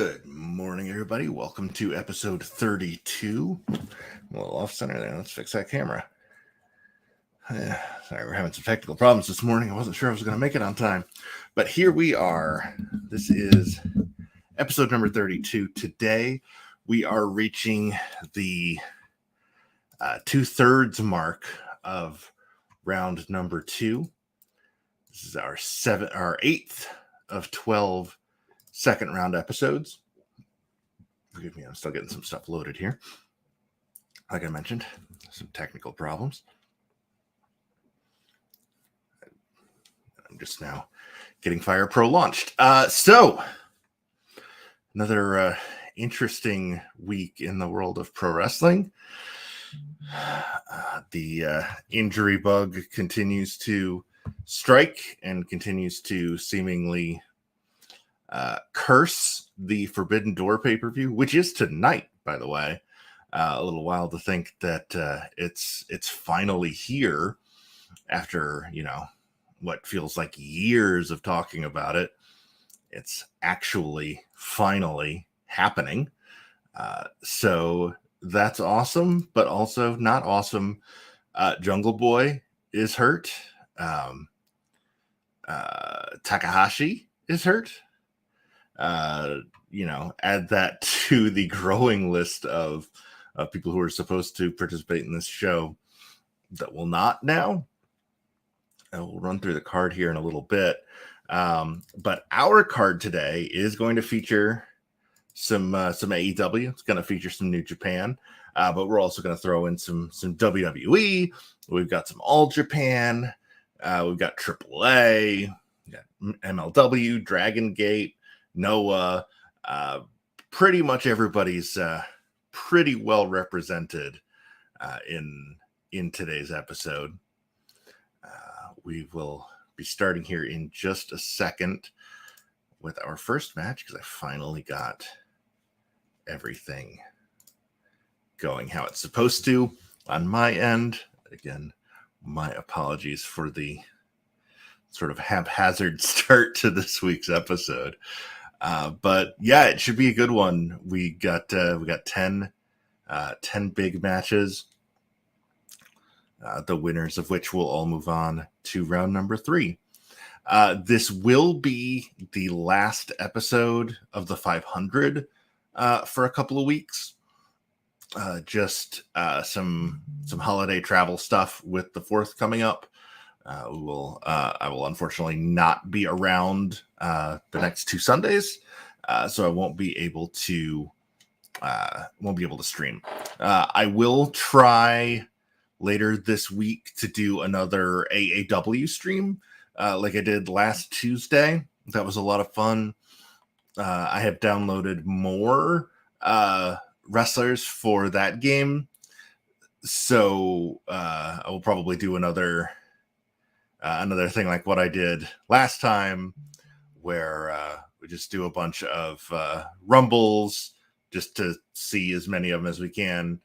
Good morning, everybody. Welcome to episode 32. I'm a little off center there. Let's fix that camera. Sorry, we're having some technical problems this morning. I wasn't sure I was going to make it on time. But here we are. This is episode number 32. Today, we are reaching the 2/3 mark of round number 2. This is our 8th of 12 second round episodes. Forgive me, I'm still getting some stuff loaded here. Like I mentioned, some technical problems. I'm just now getting Fire Pro launched. So, another interesting week in the world of pro wrestling. The injury bug continues to strike and continues to seemingly curse the Forbidden Door pay-per-view, which is tonight, by the way. A little wild to think that it's finally here after, what feels like years of talking about it. It's actually finally happening. So that's awesome, but also not awesome. Jungle Boy is hurt. Takahashi is hurt. Add that to the growing list of people who are supposed to participate in this show that will not now. We'll run through the card here in a little bit. But our card today is going to feature some AEW. It's going to feature some New Japan. But we're also going to throw in some WWE. We've got some All Japan. We've got AAA. We've got MLW, Dragon Gate, Noah. Pretty much everybody's pretty well represented in today's episode. We will be starting here in just a second with our first match because I finally got everything going how it's supposed to on my end. Again, my apologies for the sort of haphazard start to this week's episode. But yeah, it should be a good one. We got 10 big matches, the winners of which will all move on to round number 3. This will be the last episode of the 500 for a couple of weeks. Just some holiday travel stuff with the 4th coming up. I will unfortunately not be around the next 2 Sundays, so I won't be able to stream. I will try later this week to do another AAW stream, like I did last Tuesday. That was a lot of fun. I have downloaded more wrestlers for that game, so I will probably do another thing like what I did last time, where we just do a bunch of rumbles just to see as many of them as we can,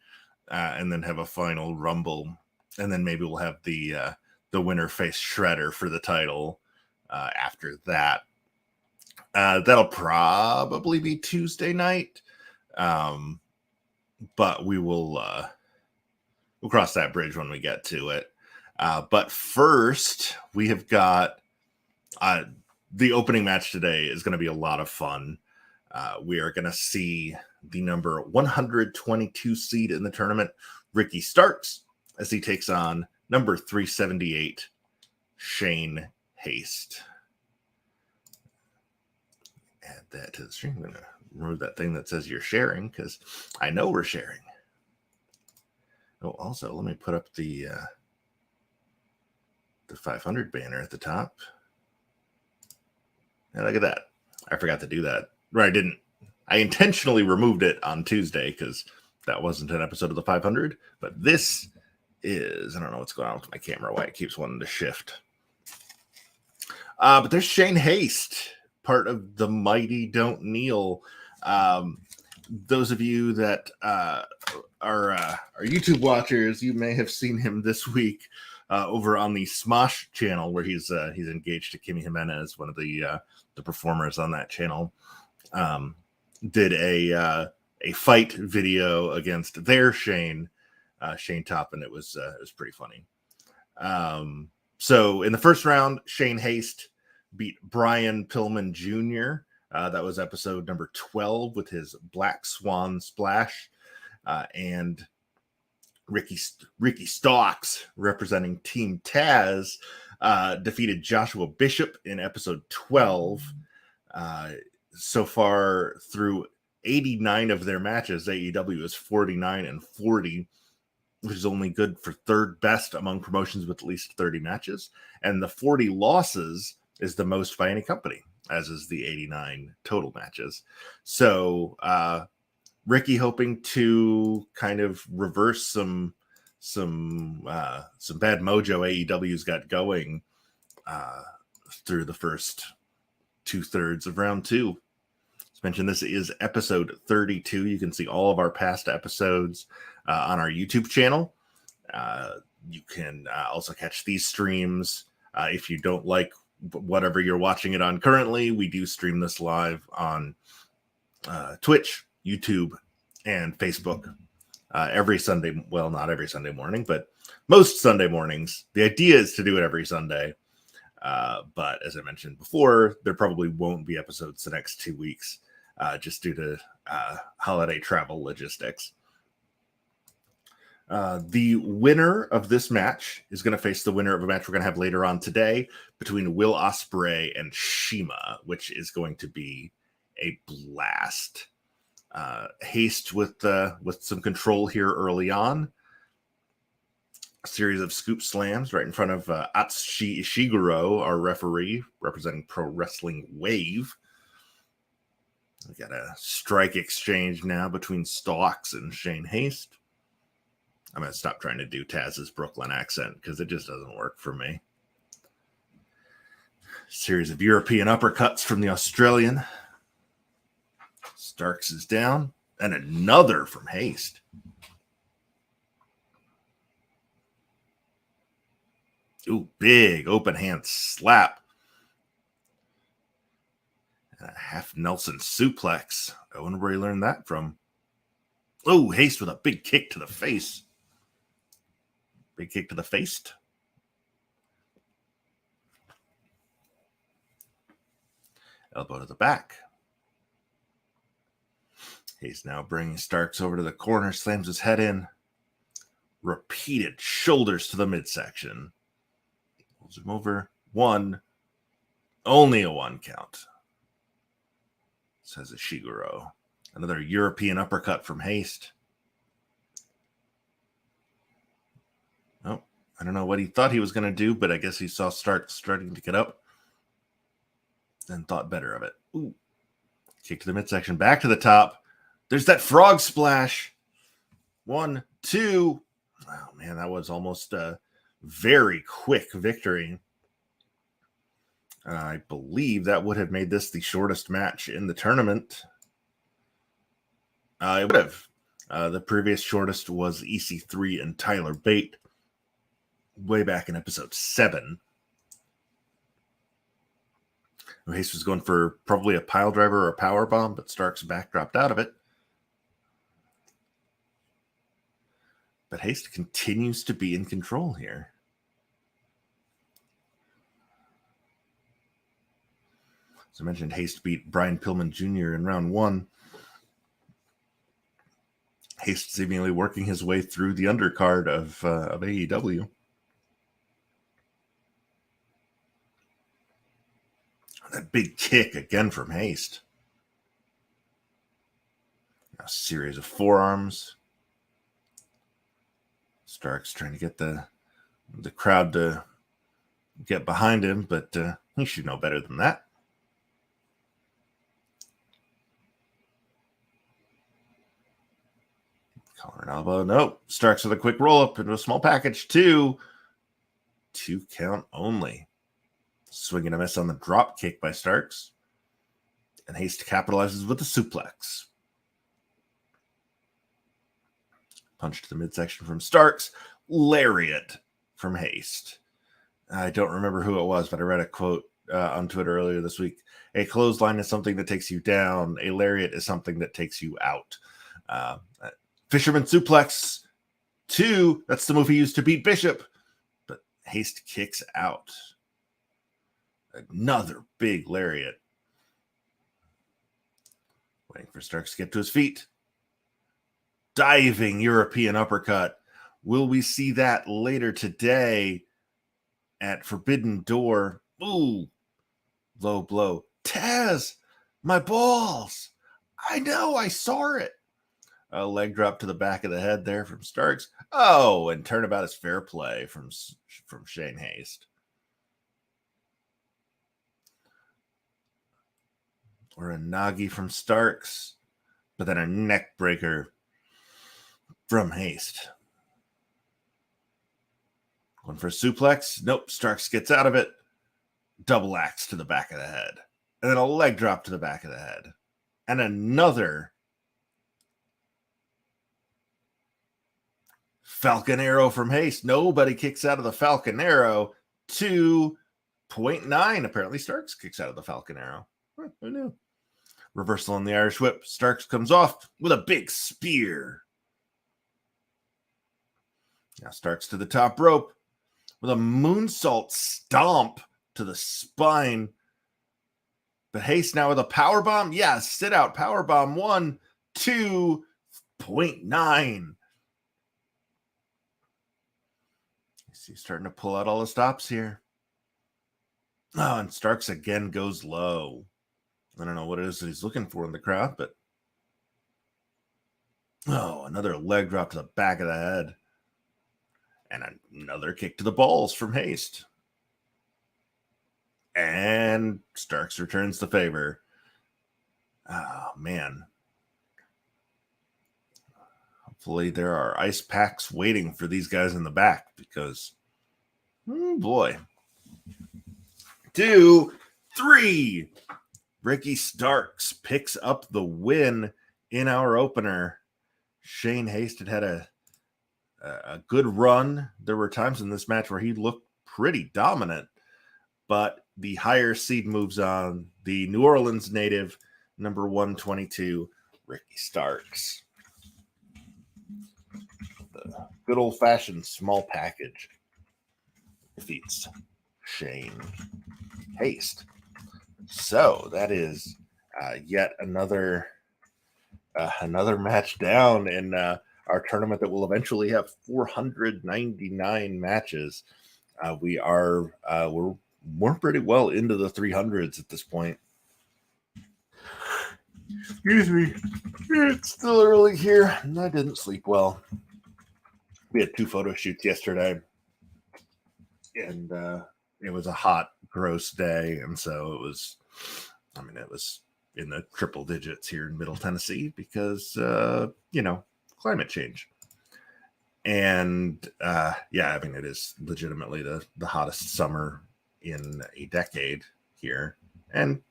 and then have a final rumble, and then maybe we'll have the winner face Shredder for the title after that. That'll probably be Tuesday night, but we'll cross that bridge when we get to it. But first, we have got the opening match today is going to be a lot of fun. We are going to see the number 122 seed in the tournament, Ricky Starks, as he takes on number 378, Shane Haste. Add that to the stream. I'm going to remove that thing that says you're sharing because I know we're sharing. Oh, also, let me put up the 500 banner at the top. And look at that. I forgot to do that. Right, I didn't. I intentionally removed it on Tuesday because that wasn't an episode of the 500. But this is, I don't know what's going on with my camera, why it keeps wanting to shift. But there's Shane Haste, part of the Mighty Don't Kneel. Those of you that are YouTube watchers, you may have seen him this week over on the Smosh channel, where he's engaged to Kimmy Jimenez, one of the performers on that channel. did a fight video against their Shane Top, and it was pretty funny. So in the first round, Shane Haste beat Brian Pillman Jr. That was episode number 12 with his Black Swan Splash. And Ricky Starks, representing Team Taz, defeated Joshua Bishop in episode 12. So far through 89 of their matches, AEW is 49-40, which is only good for third best among promotions with at least 30 matches. And the 40 losses is the most by any company, as is the 89 total matches. So Ricky hoping to kind of reverse some bad mojo AEW's got going through the first 2/3 of round 2. As mentioned, this is episode 32. You can see all of our past episodes on our YouTube channel. You can also catch these streams if you don't like whatever you're watching it on currently. We do stream this live on Twitch, YouTube, and Facebook every Sunday. Well, not every Sunday morning, but most Sunday mornings. The idea is to do it every Sunday. But as I mentioned before, there probably won't be episodes the next 2 weeks just due to holiday travel logistics. The winner of this match is going to face the winner of a match we're going to have later on today between Will Ospreay and Shima, which is going to be a blast. Haste with some control here early on. A series of scoop slams right in front of Atsushi Ishiguro, our referee, representing Pro Wrestling Wave. We got a strike exchange now between Starks and Shane Haste. I'm going to stop trying to do Taz's Brooklyn accent because it just doesn't work for me. Series of European uppercuts from the Australian. Starks is down. And another from Haste. Ooh, big open hand slap. And a half Nelson suplex. I wonder where he learned that from. Oh, Haste with a big kick to the face. Big kick to the face. Elbow to the back. He's now bringing Starks over to the corner, slams his head in. Repeated shoulders to the midsection. Pulls him over. One. Only a 1 count. Says Ishiguro. Another European uppercut from Haste. Oh, I don't know what he thought he was going to do, but I guess he saw Starks starting to get up and thought better of it. Ooh. Kick to the midsection, back to the top. There's that frog splash. 1, 2. Oh, man, that was almost a very quick victory. I believe that would have made this the shortest match in the tournament. It would have. The previous shortest was EC3 and Tyler Bate way back in episode 7. Haste was going for probably a pile driver or a power bomb, but Stark's back dropped out of it. But Haste continues to be in control here. As I mentioned, Haste beat Brian Pillman Jr. in round 1. Haste seemingly working his way through the undercard of AEW. That big kick again from Haste. A series of forearms. Stark's trying to get the crowd to get behind him, but he should know better than that. Collar and elbow. Nope. Starks with a quick roll up into a small package. 2 count only. Swing and a miss on the drop kick by Starks. And Haste capitalizes with the suplex. Punch to the midsection from Starks. Lariat from Haste. I don't remember who it was, but I read a quote on Twitter earlier this week. A clothesline is something that takes you down. A lariat is something that takes you out. Fisherman suplex 2. That's the move he used to beat Bishop. But Haste kicks out. Another big lariat. Waiting for Starks to get to his feet. Diving European uppercut. Will we see that later today at Forbidden Door? Ooh. Low blow. Taz, my balls. I know, I saw it. A leg drop to the back of the head there from Starks. Oh, and turnabout is fair play from Shane Haste. Or a Nagi from Starks, but then a neck breaker from Haste. Going for a suplex. Nope, Starks gets out of it. Double axe to the back of the head. And then a leg drop to the back of the head. And another Falcon Arrow from Haste. Nobody kicks out of the Falcon Arrow. 2.9. Apparently Starks kicks out of the Falcon Arrow. Who knew? Reversal on the Irish Whip. Starks comes off with a big spear. Now Starks to the top rope with a moonsault stomp to the spine. But Haste now with a power bomb. Yeah, sit out power bomb. 1, 2.9. He's starting to pull out all the stops here. Oh, and Starks again goes low. I don't know what it is that he's looking for in the crowd, but another leg drop to the back of the head. And another kick to the balls from Haste. And Starks returns the favor. Oh, man. Hopefully there are ice packs waiting for these guys in the back because, boy. 2, 3. Ricky Starks picks up the win in our opener. Shane Haste had a good run. There were times in this match where he looked pretty dominant, but the higher seed moves on. The New Orleans native, number 122, Ricky Starks. The good old-fashioned small package defeats Shane Haste. So that is yet another match down in our tournament that will eventually have 499 matches. We're pretty well into the 300s at this point. Excuse me. It's still early here, and I didn't sleep well. We had 2 photo shoots yesterday, and it was a hot, gross day, and so it was in the triple digits here in Middle Tennessee because, climate change. And, it is legitimately the hottest summer in a decade here, and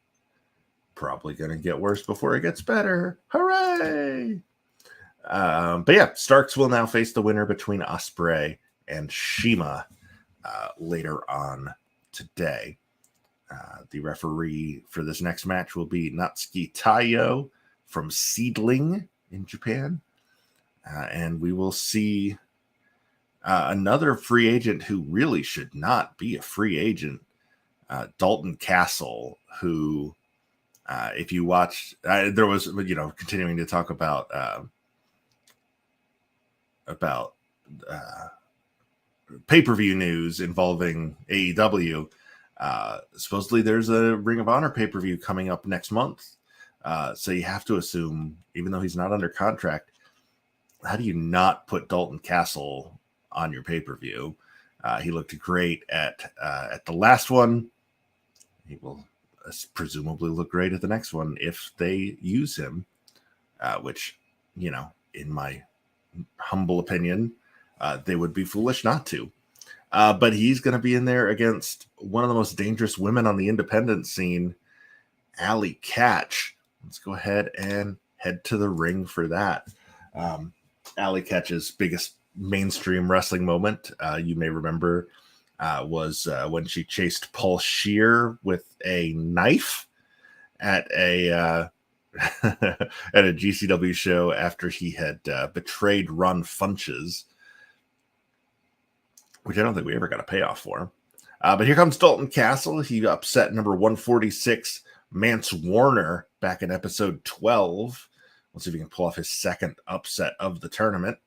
probably going to get worse before it gets better. Hooray! Starks will now face the winner between Ospreay and Shima later on today. The referee for this next match will be Natsuki Taiyo from Seedling in Japan. And we will see another free agent who really should not be a free agent, Dalton Castle, who, if you watched, there was, continuing to talk about pay-per-view news involving AEW. Supposedly there's a Ring of Honor pay-per-view coming up next month. So you have to assume, even though he's not under contract, how do you not put Dalton Castle on your pay-per-view? He looked great at the last one. He will presumably look great at the next one if they use him, which, in my humble opinion, they would be foolish not to. But he's going to be in there against one of the most dangerous women on the independent scene, Allie Katch. Let's go ahead and head to the ring for that. Allie Katch's biggest mainstream wrestling moment, you may remember, was when she chased Paul Scheer with a knife at a at a GCW show after he had betrayed Ron Funches, which I don't think we ever got a payoff for. But here comes Dalton Castle. He upset number 146, Mance Warner, back in episode 12. Let's see if he can pull off his second upset of the tournament.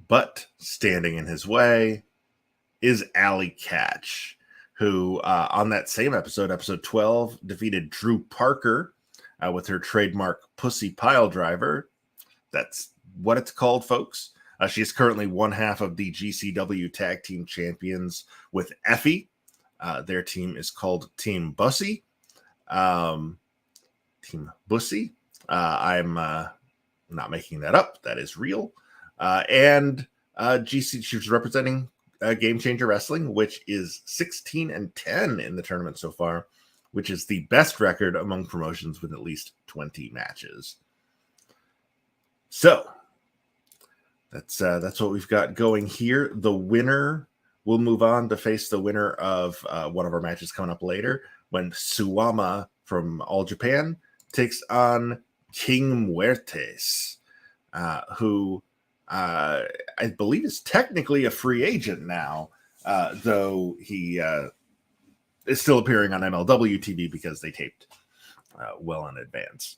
But standing in his way is Allie Katch, who on that same episode 12, defeated Drew Parker with her trademark Pussy Pile Driver. That's what it's called, folks. She is currently one half of the GCW Tag Team Champions with Effie. Their team is called Team Bussy. Team Bussy. I'm not making that up. That is real. And she was representing Game Changer Wrestling, which is 16-10 in the tournament so far, which is the best record among promotions with at least 20 matches. So that's what we've got going here. The winner will move on to face the winner of one of our matches coming up later, when Suwama from All Japan takes on King Muertes, who I believe is technically a free agent now, though he is still appearing on MLW TV because they taped well in advance.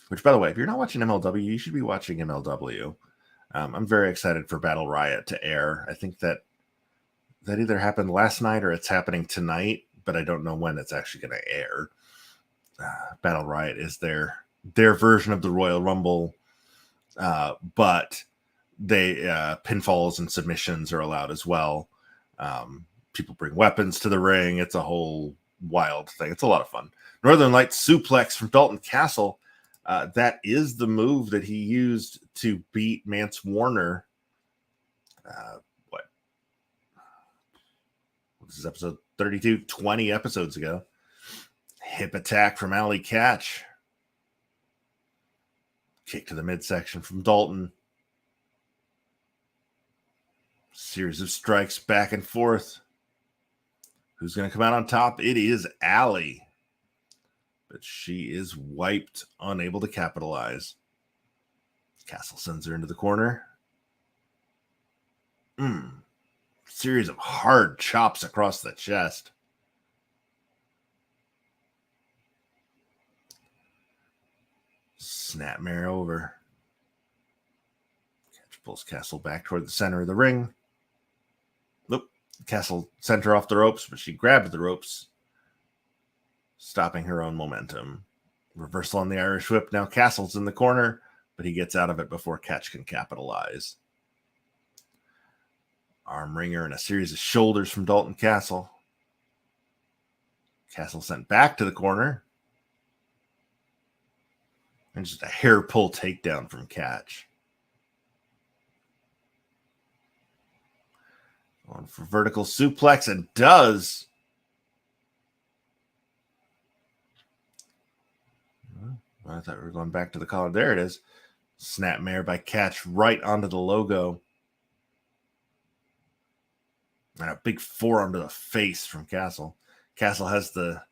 Which, by the way, if you're not watching MLW, you should be watching MLW. I'm very excited for Battle Riot to air. I think that either happened last night or it's happening tonight, but I don't know when it's actually going to air. Battle Riot is their version of the Royal Rumble, but they pinfalls and submissions are allowed as well. People bring weapons to the ring. It's a whole wild thing. It's a lot of fun. Northern Lights suplex from Dalton Castle. That is the move that he used to beat Mance Warner. This is episode 32, 20 episodes ago. Hip attack from Allie Katch. Kick to the midsection from Dalton. Series of strikes back and forth. Who's going to come out on top? It is Allie. But she is wiped, unable to capitalize. Castle sends her into the corner. Series of hard chops across the chest. Snapmare over. Catch pulls Castle back toward the center of the ring. Nope. Castle sent her off the ropes, but she grabbed the ropes, stopping her own momentum. Reversal on the Irish Whip. Now Castle's in the corner, but he gets out of it before Catch can capitalize. Arm wringer and a series of shoulders from Dalton Castle. Castle sent back to the corner. And just a hair pull takedown from Catch. Going for vertical suplex and does. I thought we were going back to the collar. There it is. Snapmare by Catch right onto the logo. And a big forearm to the face from Castle. Castle has the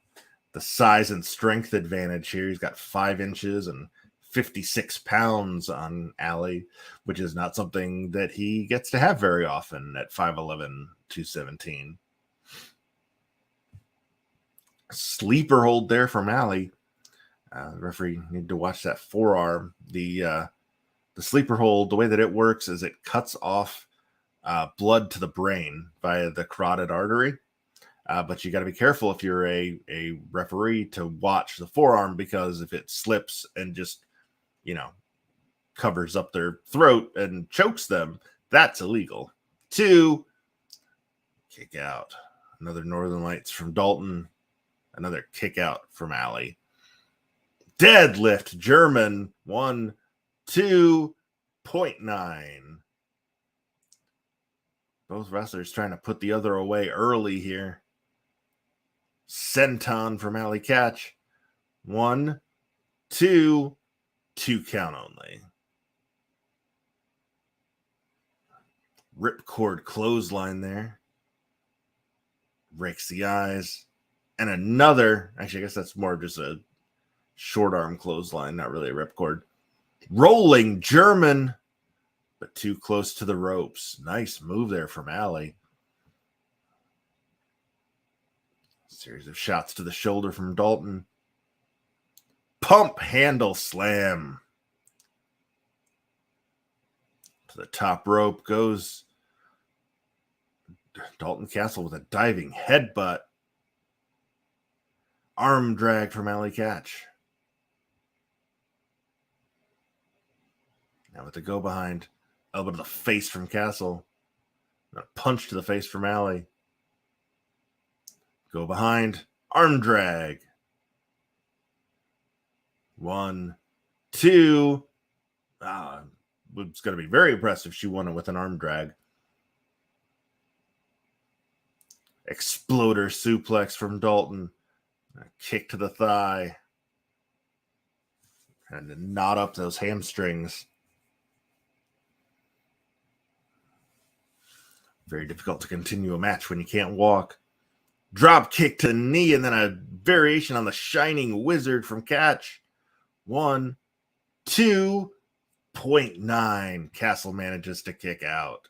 size and strength advantage here. He's got 5 inches and 56 pounds on Allie, which is not something that he gets to have very often at 5'11", 217. Sleeper hold there from Allie. The referee need to watch that forearm. The sleeper hold, the way that it works is it cuts off blood to the brain via the carotid artery. But you got to be careful if you're a referee to watch the forearm, because if it slips and just, covers up their throat and chokes them, that's illegal. 2, kick out. Another Northern Lights from Dalton. Another kick out from Allie. Deadlift German. 1, 2.9. Both wrestlers trying to put the other away early here. Senton from Allie Katch. 1, 2 count only. Ripcord clothesline there. Rakes the eyes. And another, actually, I guess that's more just a short arm clothesline, not really a ripcord. Rolling German, but too close to the ropes. Nice move there from Allie. Series of shots to the shoulder from Dalton. Pump handle slam. To the top rope goes Dalton Castle with a diving headbutt. Arm drag from Allie Catch. Now with the go behind. Elbow to the face from Castle. And a punch to the face from Allie. Go behind. Arm drag. 1, 2. It's going to be very impressive if she won it with an arm drag. Exploder suplex from Dalton. A kick to the thigh. And to knot up those hamstrings. Very difficult to continue a match when you can't walk. Drop kick to the knee and then a variation on the Shining Wizard from Catch. 1, 2.9. Castle manages to kick out.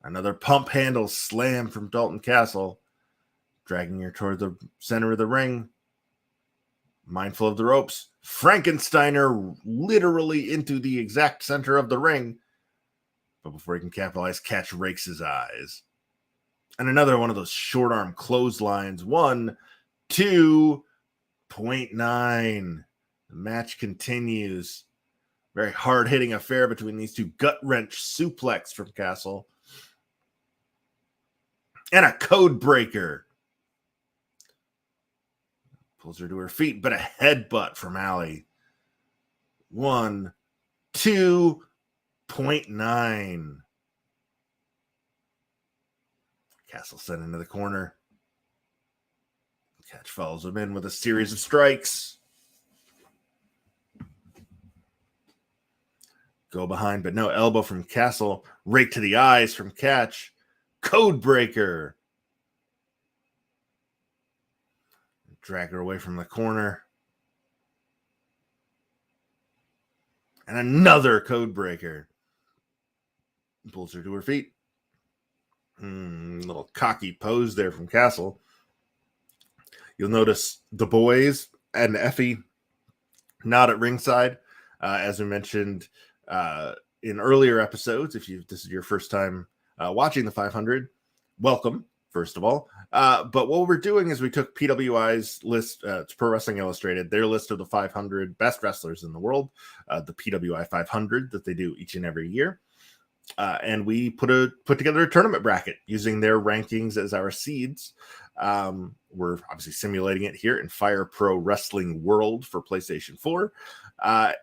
Another pump handle slam from Dalton Castle. Dragging her toward the center of the ring. Mindful of the ropes. Frankensteiner literally into the exact center of the ring. But before he can capitalize, Catch rakes his eyes. And another one of those short arm clotheslines. 1, 2.9. The match continues. Very hard-hitting affair between these two. Gut-wrench suplex from Castle. And a code breaker. Pulls her to her feet, but a headbutt from Allie. 1, 2.9. Castle sent into the corner. Catch follows him in with a series of strikes. Go behind, but no elbow from Castle. Rake to the eyes from Catch. Code breaker. Drag her away from the corner. And another code breaker. Pulls her to her feet. Little cocky pose there from Castle. You'll notice the boys and Effie not at ringside. As we mentioned in earlier episodes, if this is your first time watching the 500, welcome, first of all. But what we're doing is we took PWI's list, it's Pro Wrestling Illustrated, their list of the 500 best wrestlers in the world, the PWI 500 that they do each and every year. And we put together a tournament bracket using their rankings as our seeds. We're obviously simulating it here in Fire Pro Wrestling World for PlayStation 4.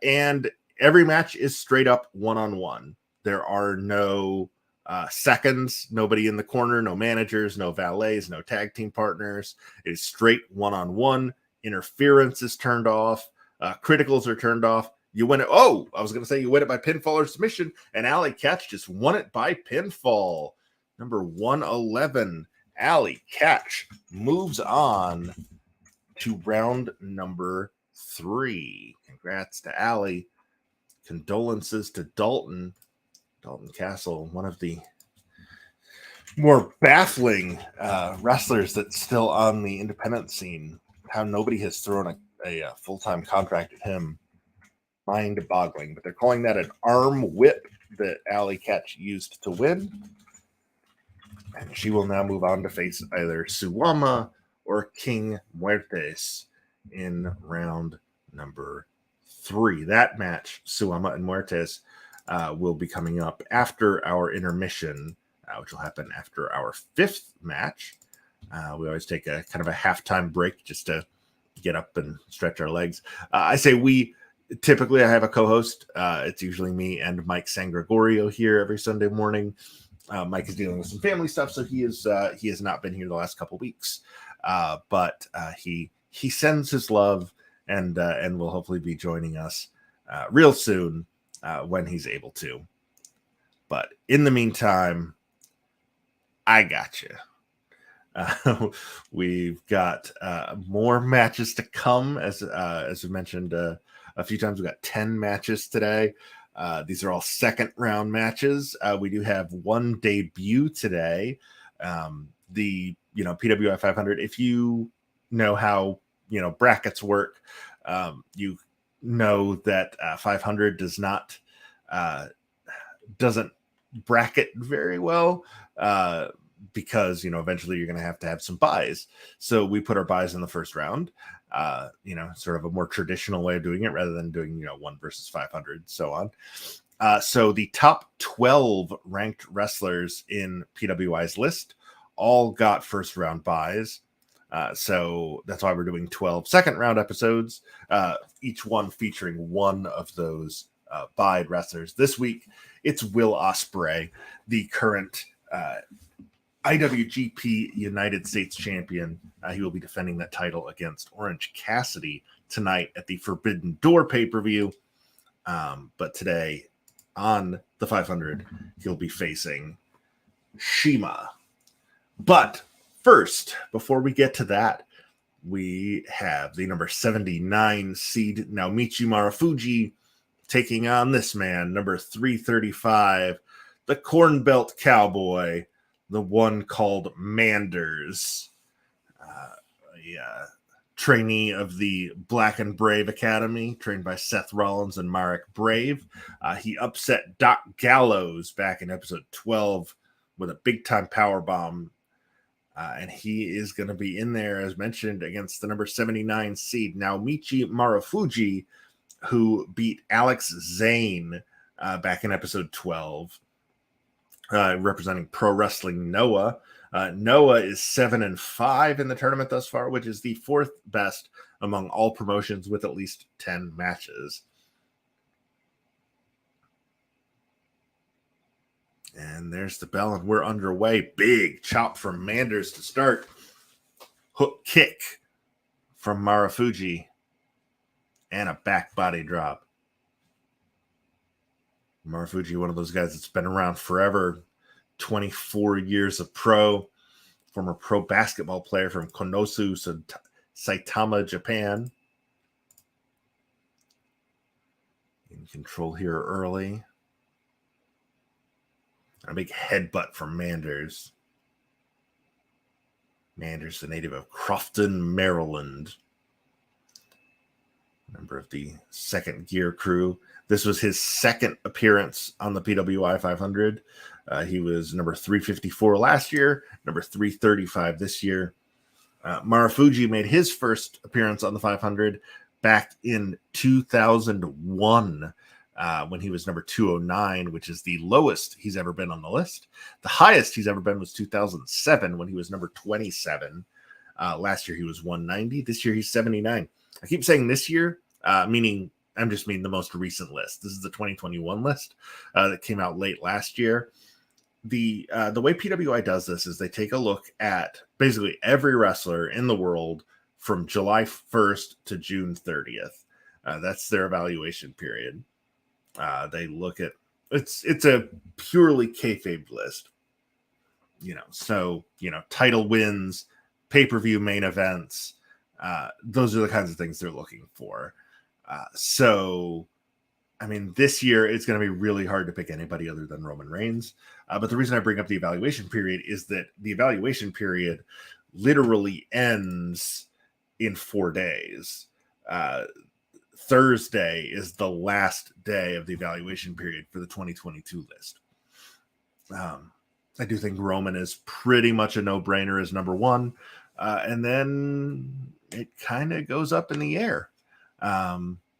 And every match is straight up one-on-one. There are no seconds, nobody in the corner, no managers, no valets, no tag team partners. It is straight one-on-one. Interference is turned off. Criticals are turned off. You win it. Oh, I was going to say you win it by pinfall or submission, and Allie Catch just won it by pinfall. Number 111, Allie Catch moves on to round number 3. Congrats to Allie. Condolences to Dalton. Dalton Castle, one of the more baffling wrestlers that's still on the independent scene. How nobody has thrown a full-time contract at him. Mind-boggling, but they're calling that an arm whip that Allie Catch used to win. And she will now move on to face either Suwama or King Muertes in round number 3. That match, Suwama and Muertes, will be coming up after our intermission, which will happen after our 5th match. We always take a kind of a halftime break just to get up and stretch our legs. I say we. Typically, I have a co-host. It's usually me and Mike San Gregorio here every Sunday morning. Mike is dealing with some family stuff, so he has not been here the last couple weeks. But he sends his love and will hopefully be joining us real soon when he's able to. But in the meantime, I got you. We've got more matches to come, as we mentioned a few times. We've got 10 matches today. These are all second round matches. We do have one debut today. The PWI 500. If you know how brackets work, you know that 500 doesn't bracket very well. Because eventually you're going to have some buys. So we put our buys in the first round. Sort of a more traditional way of doing it rather than doing 1 versus 500, so on. So the top 12 ranked wrestlers in PWI's list all got first round buys. So that's why we're doing 12 second round episodes, each one featuring one of those buyed wrestlers. This week, it's Will Ospreay, the current IWGP United States champion. He will be defending that title against Orange Cassidy tonight at the Forbidden Door pay-per-view. But today on the 500, he'll be facing Shima. But first, before we get to that, we have the number 79 seed Naomichi Marufuji taking on this man, number 335, the Corn Belt Cowboy, the one called Manders, trainee of the Black and Brave Academy, trained by Seth Rollins and Marek Brave. He upset Doc Gallows back in episode 12 with a big-time powerbomb, and he is going to be in there, as mentioned, against the number 79 seed Naomichi Marufuji, who beat Alex Zane back in episode 12. Representing Pro Wrestling Noah. Noah is 7-5 in the tournament thus far, which is the 4th best among all promotions with at least 10 matches. And there's the bell, and we're underway. Big chop from Manders to start. Hook kick from Marufuji. And a back body drop. Marufuji, one of those guys that's been around forever, 24 years of pro, former pro basketball player from Konosu, Saitama, Japan. In control here early. A big headbutt from Manders. Manders, the native of Crofton, Maryland. Member of the Second Gear crew. This was his second appearance on the PWI 500. He was number 354 last year, number 335 this year. Marufuji made his first appearance on the 500 back in 2001 when he was number 209, which is the lowest he's ever been on the list. The highest he's ever been was 2007 when he was number 27. Last year he was 190. This year he's 79. I keep saying this year, meaning I'm just meaning the most recent list. This is the 2021 list that came out late last year. The way PWI does this is they take a look at basically every wrestler in the world from July 1st to June 30th. That's their evaluation period. They look at it's a purely kayfabe list. Title wins, pay-per-view main events. Those are the kinds of things they're looking for. This year it's going to be really hard to pick anybody other than Roman Reigns. But the reason I bring up the evaluation period is that the evaluation period literally ends in 4 days. Thursday is the last day of the evaluation period for the 2022 list. I do think Roman is pretty much a no-brainer as number one. And then it kind of goes up in the air.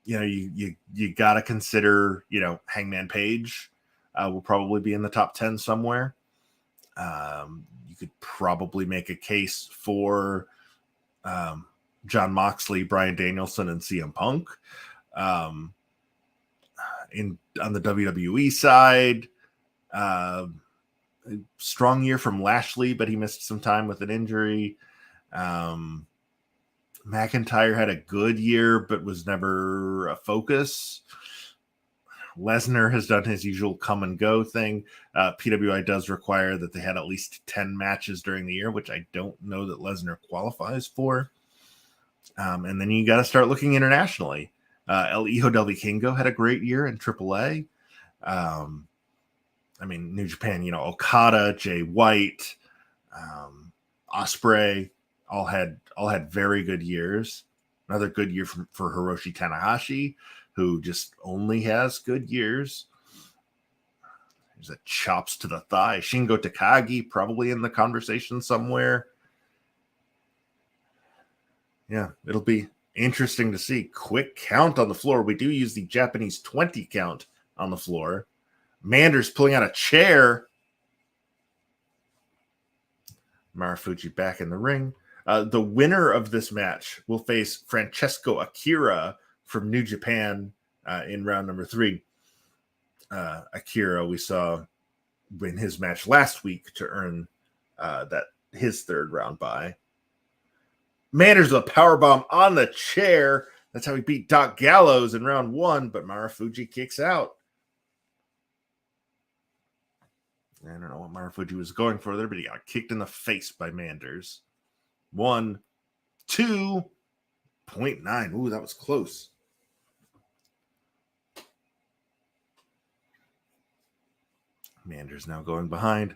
You got to consider, Hangman Page will probably be in the top 10 somewhere. You could probably make a case for John Moxley, Bryan Danielson, and CM Punk. On the WWE side, strong year from Lashley, but he missed some time with an injury. McIntyre had a good year, but was never a focus. Lesnar has done his usual come and go thing. PWI does require that they had at least 10 matches during the year, which I don't know that Lesnar qualifies for. And then you got to start looking internationally. El Hijo del Vikingo had a great year in AAA. New Japan, Okada, Jay White, Ospreay, all had very good years. Another good year for Hiroshi Tanahashi, who just only has good years. There's a chops to the thigh. Shingo Takagi probably in the conversation somewhere. Yeah, it'll be interesting to see. Quick count on the floor. We do use the Japanese 20 count on the floor. Manders pulling out a chair. Marufuji back in the ring. The winner of this match will face Francesco Akira from New Japan in round number 3. Akira, we saw win his match last week to earn his third round bye. Manders with a powerbomb on the chair. That's how he beat Doc Gallows in round 1, but Marufuji kicks out. I don't know what Marufuji was going for there, but he got kicked in the face by Manders. 1, 2.9. Ooh, that was close. Manders now going behind.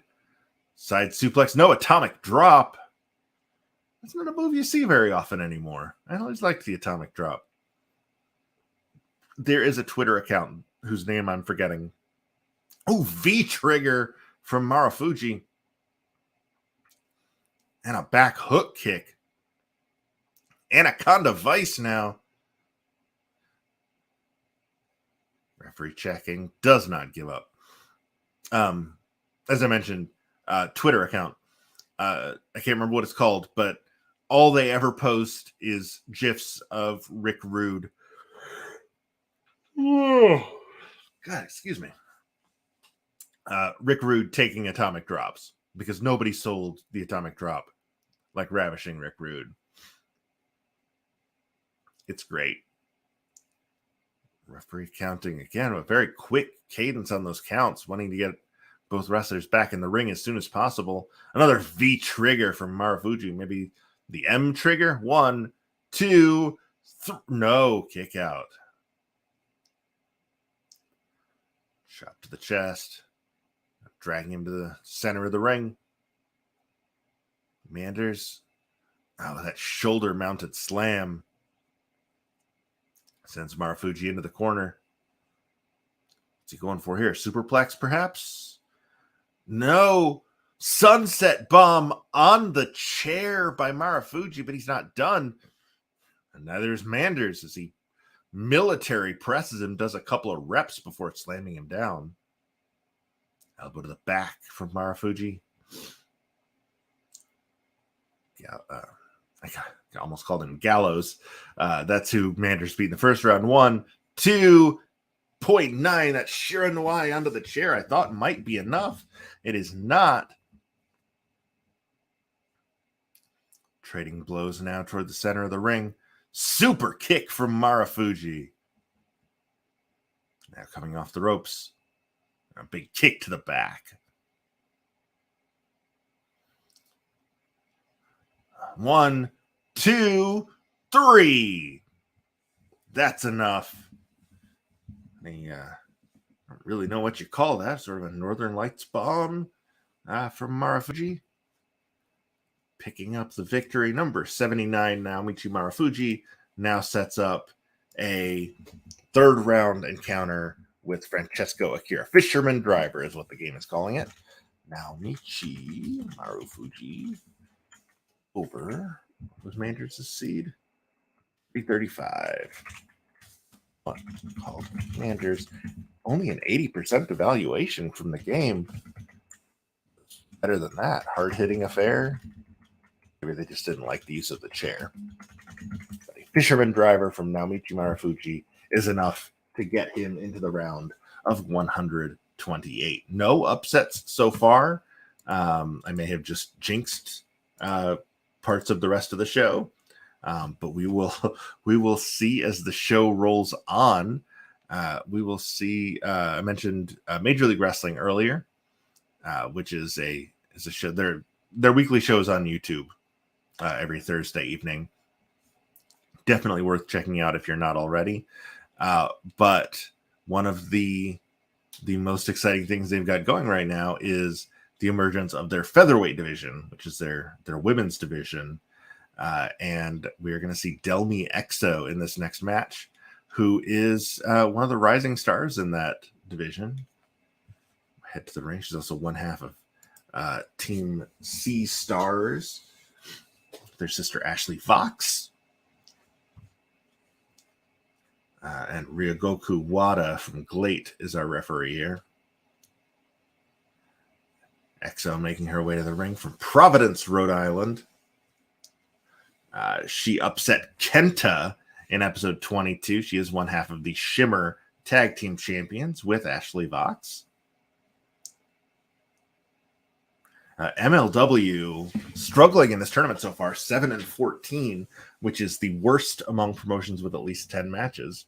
Side suplex. No atomic drop. That's not a move you see very often anymore. I always liked the atomic drop. There is a Twitter account whose name I'm forgetting. Oh, V-trigger from Marufuji. And a back hook kick. Anaconda Vice now. Referee checking. Does not give up. As I mentioned, Twitter account. I can't remember what it's called, but all they ever post is GIFs of Rick Rude. Oh, God, excuse me. Rick Rude taking atomic drops because nobody sold the atomic drop like Ravishing Rick Rude. It's great. Referee counting again, a very quick cadence on those counts, wanting to get both wrestlers back in the ring as soon as possible. Another V trigger from Marufuji, maybe the M trigger. 1, 2, 3. No, kick out. Shot to the chest. Dragging him to the center of the ring. Manders. Oh, that shoulder mounted slam. Sends Marufuji into the corner. What's he going for here? Superplex, perhaps? No. Sunset bomb on the chair by Marufuji, but he's not done. And neither is Manders as he military presses him, does a couple of reps before slamming him down. Elbow to the back from Marufuji. Yeah, I almost called him Gallows. That's who Manders beat in the first round. 1, 2.9. That Shiranui onto the chair I thought might be enough. It is not. Trading blows now toward the center of the ring. Super kick from Marufuji. Now coming off the ropes. A big kick to the back. 1, 2, 3. That's enough. I don't really know what you call that. Sort of a Northern Lights bomb from Marufuji. Picking up the victory. Number 79 now. Michi Marufuji now sets up a third round encounter with Francesco Akira. Fisherman Driver is what the game is calling it. Now Michi Marufuji over. Was Manders' seed? 335. What called Manders? Only an 80% evaluation from the game. Better than that. Hard-hitting affair. Maybe they just didn't like the use of the chair. But a Fisherman Driver from Naomichi Marufuji is enough to get him into the round of 128. No upsets so far. I may have just jinxed parts of the rest of the show, but we will see as the show rolls on. We will see. I mentioned Major League Wrestling earlier, which is a show. Their weekly shows on YouTube every Thursday evening. Definitely worth checking out if you're not already. But one of the most exciting things they've got going right now is the emergence of their featherweight division, which is their women's division. And we're going to see Delmi Exo in this next match, who is one of the rising stars in that division. Head to the ring. She's also one half of Team C Stars. Their sister Ashley Fox. And Ryogoku Wada from Glate is our referee here. Exo making her way to the ring from Providence, Rhode Island. She upset Kenta in episode 22. She is one half of the Shimmer Tag Team Champions with Ashley Fox. MLW struggling in this tournament so far, 7-14, which is the worst among promotions with at least 10 matches.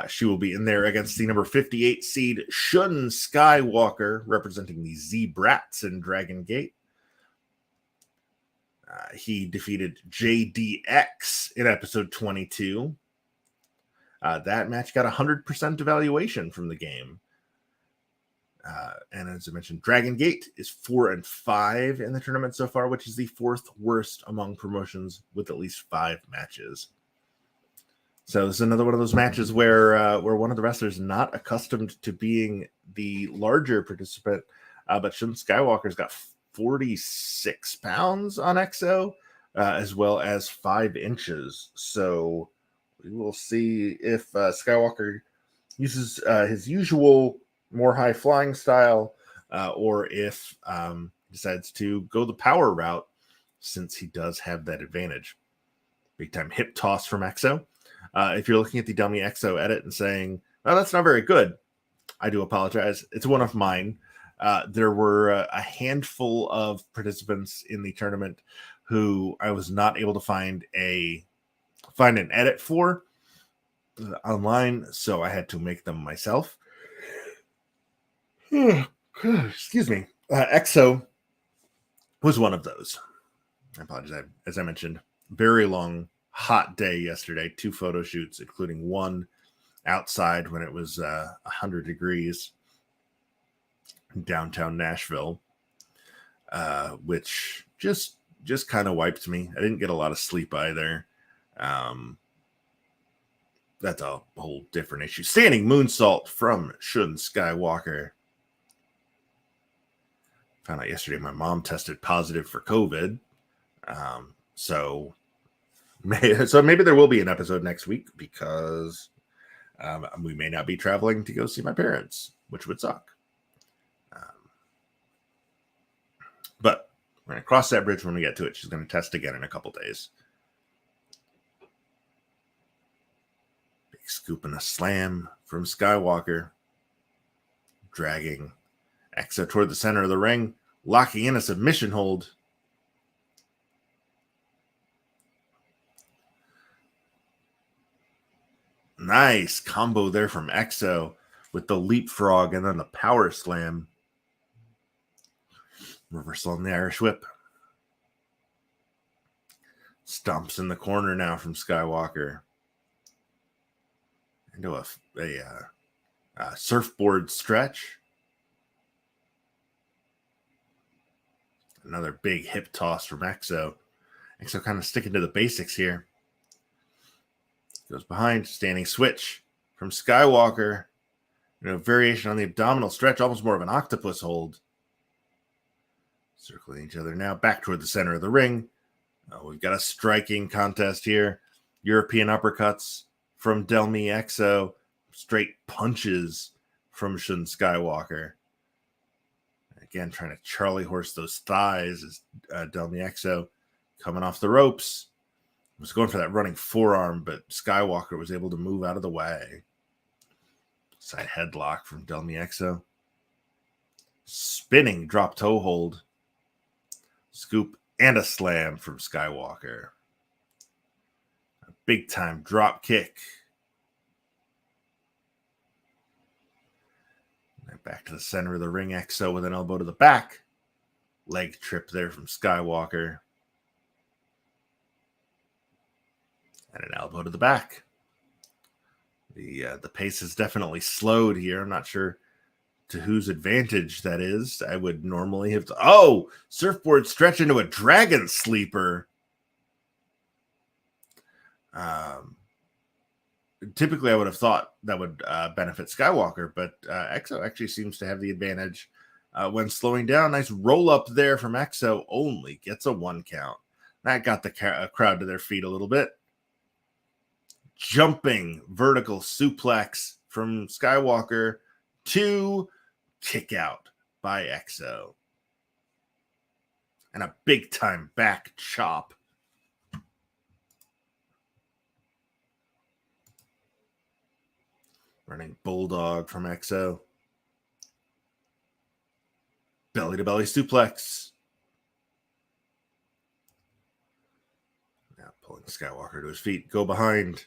She will be in there against the number 58 seed Shun Skywalker, representing the Z-Brats in Dragon Gate. He defeated JDX in episode 22. That match got 100% evaluation from the game. And as I mentioned, Dragon Gate is 4-5 in the tournament so far, which is the fourth worst among promotions with at least 5 matches. So this is another one of those matches where one of the wrestlers is not accustomed to being the larger participant, but Shun Skywalker's got 46 pounds on Exo, as well as 5 inches. So we will see if Skywalker uses his usual more high flying style, or if decides to go the power route, since he does have that advantage. Big time hip toss from Exo. If you're looking at the Dummy Exo edit and saying, "Oh, that's not very good," I do apologize. It's one of mine. There were a handful of participants in the tournament who I was not able to find an edit for online, so I had to make them myself. Excuse me. Exo was one of those. I apologize. As I mentioned, very long, hot day yesterday. 2 photo shoots, including one outside when it was 100 degrees in downtown Nashville, which just kind of wiped me. I didn't get a lot of sleep either. That's a whole different issue. Standing moonsault from Shun Skywalker. Found out yesterday my mom tested positive for COVID. So maybe there will be an episode next week, because we may not be traveling to go see my parents, which would suck. But we're going to cross that bridge when we get to it. She's going to test again in a couple days. Big scoop and a slam from Skywalker. Dragging Exo toward the center of the ring. Locking in a submission hold. Nice combo there from Exo with the leapfrog and then the power slam. Reversal on the Irish whip. Stomps in the corner now from Skywalker. Into a surfboard stretch. Another big hip toss from Exo. Exo kind of sticking to the basics here. Goes behind, standing switch from Skywalker. Variation on the abdominal stretch, almost more of an octopus hold. Circling each other now, back toward the center of the ring. We've got a striking contest here. European uppercuts from Delmi Exo. Straight punches from Shun Skywalker. Again, trying to Charlie horse those thighs as Delmi Exo coming off the ropes. Was going for that running forearm, but Skywalker was able to move out of the way. Side headlock from Delmi Exo. Spinning drop toe hold. Scoop and a slam from Skywalker. A big time drop kick. Back to the center of the ring, Exo with an elbow to the back. Leg trip there from Skywalker. And an elbow to the back. The pace has definitely slowed here. I'm not sure to whose advantage that is. I would normally have to... Oh! Surfboard stretch into a dragon sleeper. Typically, I would have thought that would benefit Skywalker, but Exo actually seems to have the advantage when slowing down. Nice roll up there from Exo. Only gets a 1 count. That got the crowd to their feet a little bit. Jumping vertical suplex from Skywalker to kick out by Exo. And a big time back chop. Running bulldog from Exo. Belly to belly suplex. Now pulling Skywalker to his feet. Go behind.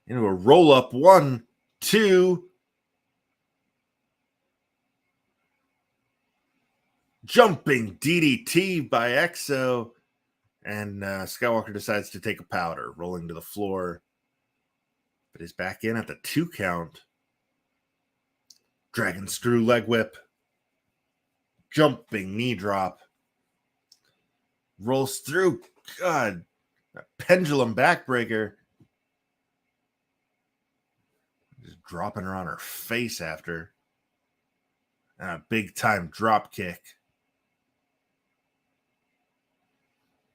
Into a roll up. 1, 2. Jumping DDT by Exo. And Skywalker decides to take a powder, rolling to the floor. But he's back in at the 2 count. Dragon screw leg whip. Jumping knee drop. Rolls through. God. A pendulum backbreaker. Just dropping her on her face after. And a big time drop kick.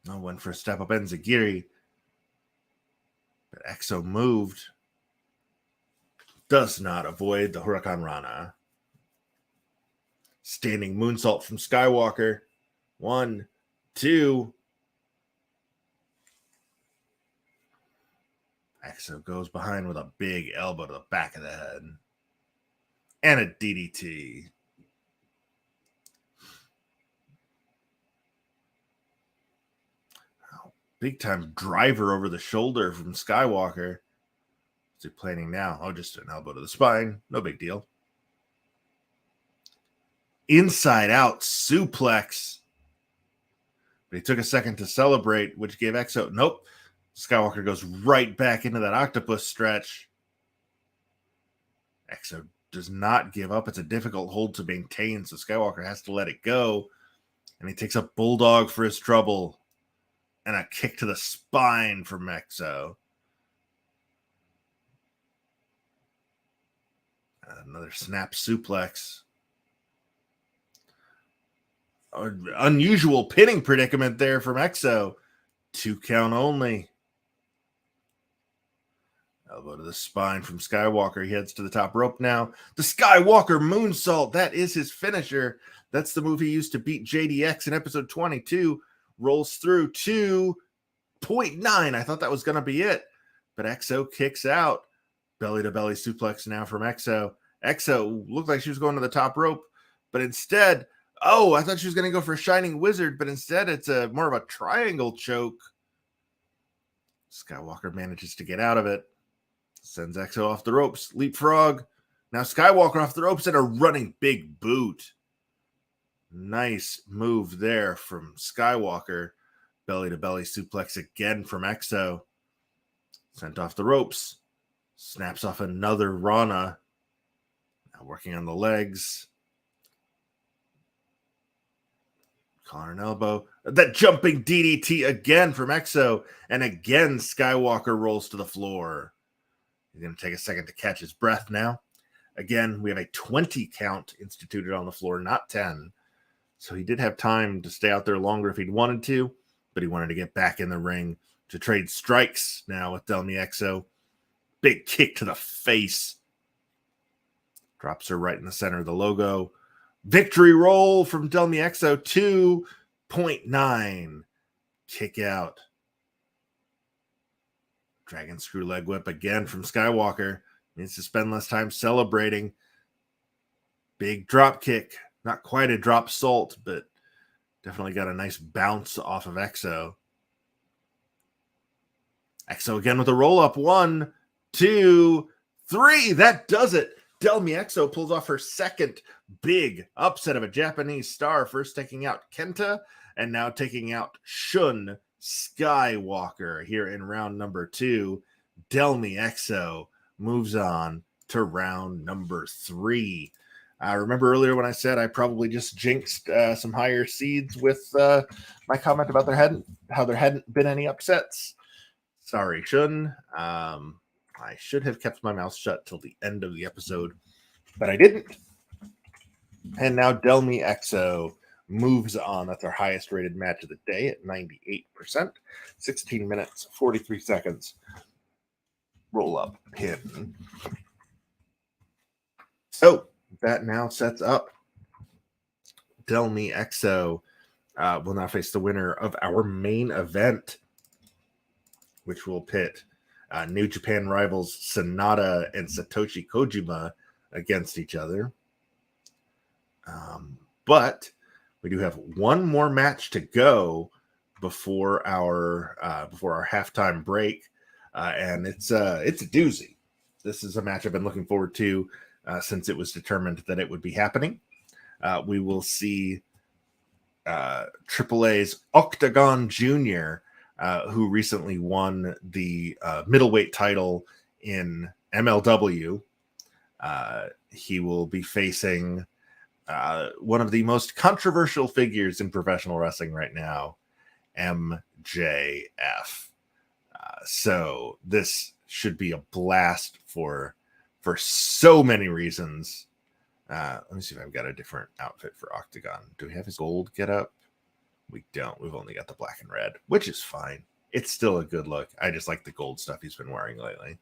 No one for a step up Enziguri. But Exo moved. Does not avoid the Huracan Rana. Standing moonsault from Skywalker. 1, 2. Exo goes behind with a big elbow to the back of the head. And a DDT. Oh, big time driver over the shoulder from Skywalker. What's he planning now? Oh, just an elbow to the spine. No big deal. Inside out suplex. But he took a second to celebrate, which gave Exo... Nope. Skywalker goes right back into that octopus stretch. Exo does not give up. It's a difficult hold to maintain, so Skywalker has to let it go. And he takes a bulldog for his trouble. And a kick to the spine from Exo. Another snap suplex. Unusual pinning predicament there from Exo. 2 count only. Elbow to the spine from Skywalker. He heads to the top rope now. The Skywalker moonsault. That is his finisher. That's the move he used to beat JDX in episode 22. Rolls through 2.9. I thought that was going to be it. But Exo kicks out. Belly to belly suplex now from Exo. Exo looked like she was going to the top rope. But instead... Oh, I thought she was going to go for a Shining Wizard, but instead it's more of a triangle choke. Skywalker manages to get out of it. Sends Exo off the ropes. Leapfrog. Now Skywalker off the ropes and a running big boot. Nice move there from Skywalker. Belly to belly suplex again from Exo. Sent off the ropes. Snaps off another Rana. Now working on the legs. Collar and elbow. That jumping DDT again from Exo. And again, Skywalker rolls to the floor. He's going to take a second to catch his breath now. Again, we have a 20 count instituted on the floor, not 10. So he did have time to stay out there longer if he'd wanted to. But he wanted to get back in the ring to trade strikes now with Del Exo. Big kick to the face. Drops her right in the center of the logo. Victory roll from Del Exo. 2.9. Kick out. Dragon screw leg whip again from Skywalker. Needs to spend less time celebrating. Big drop kick. Not quite a drop salt, but definitely got a nice bounce off of Exo. Exo again with a roll up. 1, 2, 3. That does it. Del Miexo pulls off her second big upset of a Japanese star, first taking out Kenta and now taking out Shun Skywalker here in round number 2. Del Miexo moves on to round number 3. I remember earlier when I said I probably just jinxed some higher seeds with my comment about how there hadn't been any upsets. Sorry, Shun. I should have kept my mouth shut till the end of the episode, but I didn't. And now Del Miexo moves on. That's our highest rated match of the day at 98%. 16 minutes, 43 seconds. Roll up pin. So that now sets up Del Miexo will now face the winner of our main event, which will pit New Japan rivals Sonata and Satoshi Kojima against each other. But we do have one more match to go before our halftime break, and it's a doozy. This is a match I've been looking forward to since it was determined that it would be happening. We will see AAA's Octagon Jr., who recently won the middleweight title in MLW. He will be facing one of the most controversial figures in professional wrestling right now, MJF. So this should be a blast for so many reasons. Let me see if I've got a different outfit for Octagon. Do we have his gold get up? We don't. We've only got the black and red, which is fine. It's still a good look. I just like the gold stuff he's been wearing lately.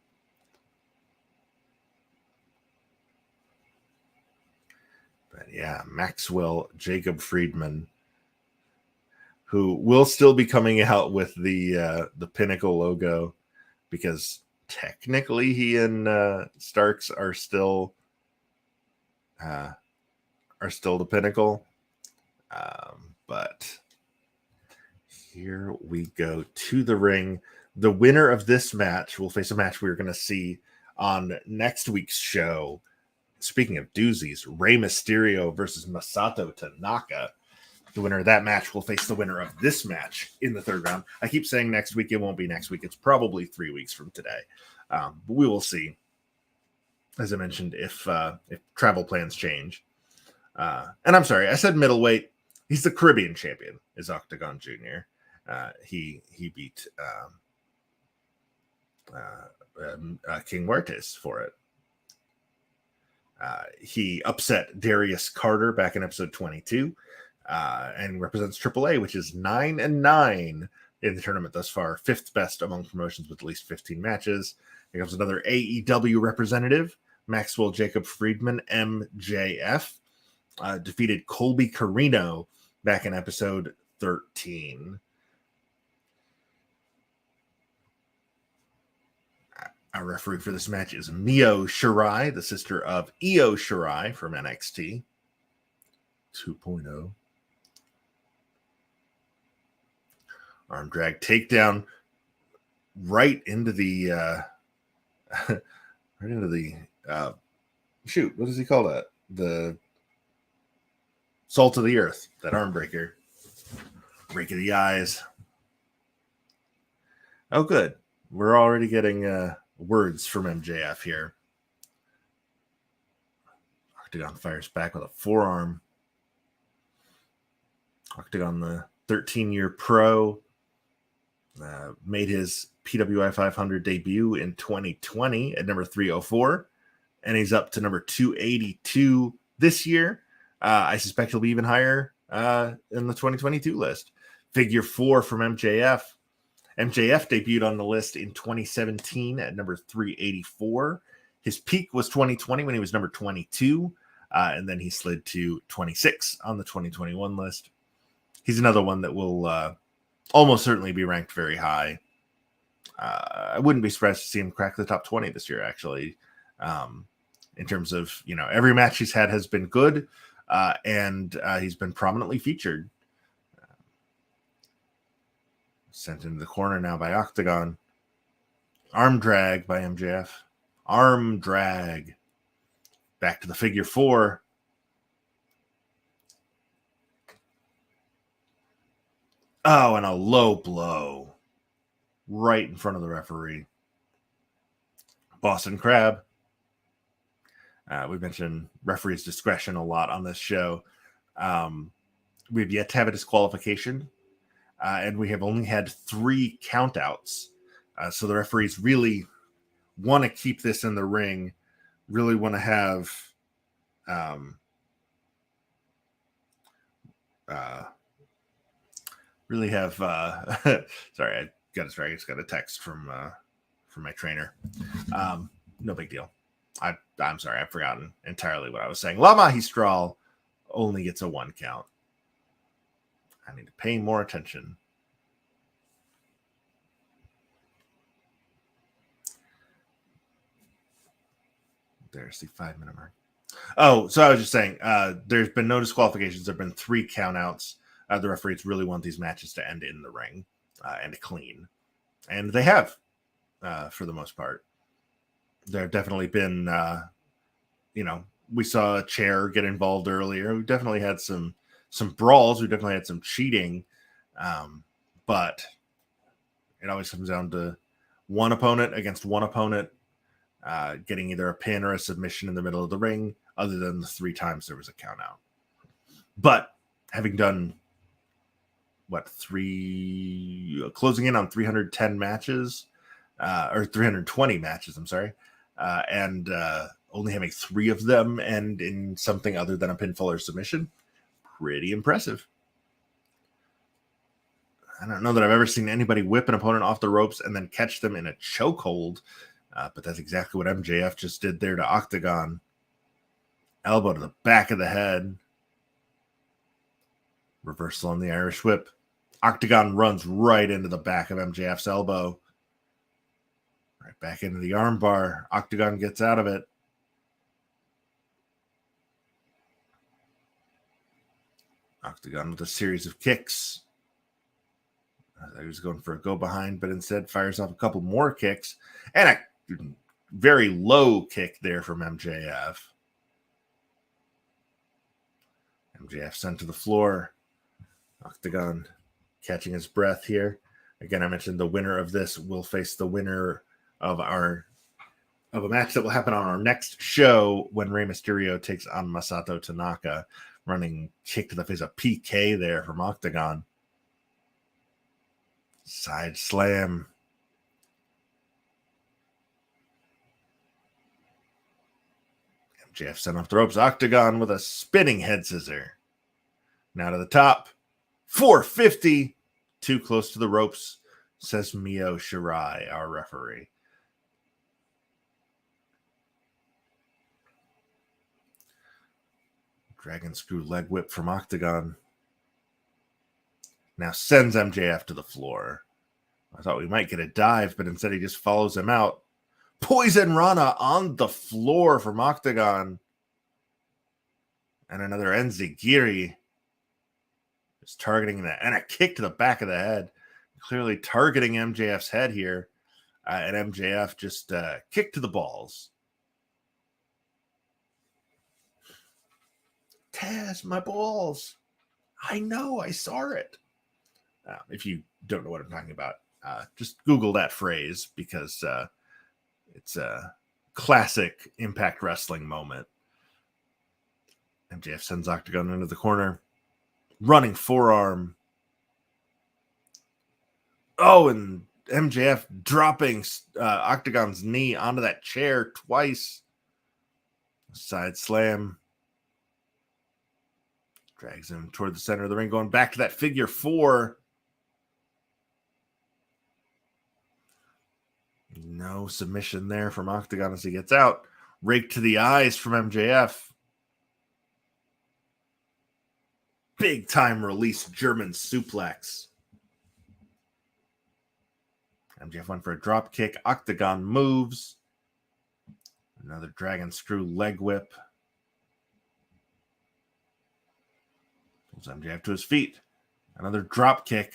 But yeah, Maxwell Jacob Friedman, who will still be coming out with the Pinnacle logo, because technically he and Starks are still the Pinnacle. But here we go to the ring. The winner of this match will face a match we're going to see on next week's show. Speaking of doozies, Rey Mysterio versus Masato Tanaka. The winner of that match will face the winner of this match in the third round. I keep saying next week. It won't be next week. It's probably 3 weeks from today. But we will see. As I mentioned, if travel plans change. And I'm sorry, I said middleweight. He's the Caribbean champion, is Octagon Jr. He beat King Huertas for it. He upset Darius Carter back in episode 22 and represents AAA, which is 9-9 in the tournament thus far. 5th best among promotions with at least 15 matches. Here comes another AEW representative, Maxwell Jacob Friedman, MJF. Defeated Colby Carino back in episode 13. Our referee for this match is Mio Shirai, the sister of Io Shirai from NXT 2.0. Arm drag takedown right into the shoot, what does he call that? The salt of the earth, that arm breaker. Break of the eyes. Oh, good. We're already getting words from MJF here. Octagon fires back with a forearm. Octagon, the 13-year pro, made his PWI 500 debut in 2020 at number 304, and he's up to number 282 this year. I suspect he'll be even higher in the 2022 list. Figure 4 from MJF. MJF debuted on the list in 2017 at number 384. His peak was 2020 when he was number 22, and then he slid to 26 on the 2021 list. He's another one that will almost certainly be ranked very high. I wouldn't be surprised to see him crack the top 20 this year, actually. In terms of, every match he's had has been good, and he's been prominently featured. Sent into the corner now by Octagon. Arm drag by MJF. Arm drag. Back to the figure 4. Oh, and a low blow right in front of the referee. Boston Crab. We mentioned referee's discretion a lot on this show. We've yet to have a disqualification, and we have only had 3 countouts. So the referees really want to keep this in the ring, really want to have sorry, I got distracted. I just got a text from my trainer. No big deal. I'm sorry, I've forgotten entirely what I was saying. La Magistral only gets a 1 count. I need to pay more attention. There's the 5-minute mark. Oh, so I was just saying, there's been no disqualifications. There have been 3 countouts. The referees really want these matches to end in the ring and clean. And they have, for the most part. There have definitely been, we saw a chair get involved earlier. We definitely had some brawls. We definitely had some cheating. But it always comes down to one opponent against one opponent getting either a pin or a submission in the middle of the ring, other than the 3 times there was a count out. But having done, closing in on 310 matches, or 320 matches, I'm sorry, and only having 3 of them end in something other than a pinfall or submission, pretty impressive. I don't know that I've ever seen anybody whip an opponent off the ropes and then catch them in a chokehold, but that's exactly what MJF just did there to Octagon. Elbow to the back of the head. Reversal on the Irish whip. Octagon runs right into the back of MJF's elbow. Right back into the armbar. Octagon gets out of it. Octagon with a series of kicks. He was going for a go behind, but instead fires off a couple more kicks. And a very low kick there from MJF. MJF sent to the floor. Octagon catching his breath here. Again, I mentioned the winner of this will face the winner of a match that will happen on our next show when Rey Mysterio takes on Masato Tanaka. Running kick to the face of PK there from Octagon. Side slam. MJF sent off the ropes. Octagon with a spinning head scissor. Now to the top. 450. Too close to the ropes, says Mio Shirai, our referee. Dragon screw leg whip from Octagon. Now sends MJF to the floor. I thought we might get a dive, but instead he just follows him out. Poison Rana on the floor from Octagon. And another Enzigiri. Just targeting that. And a kick to the back of the head. Clearly targeting MJF's head here. And MJF just kicked to the balls. Taz, my balls. I know, I saw it. If you don't know what I'm talking about, just Google that phrase because it's a classic Impact Wrestling moment. MJF sends Octagon into the corner. Running forearm. Oh, and MJF dropping Octagon's knee onto that chair twice. Side slam. Drags him toward the center of the ring, going back to that figure 4. No submission there from Octagon as he gets out. Rake to the eyes from MJF. Big time release German suplex. MJF went for a drop kick. Octagon moves. Another dragon screw leg whip. Pulls MJF to his feet. Another drop kick.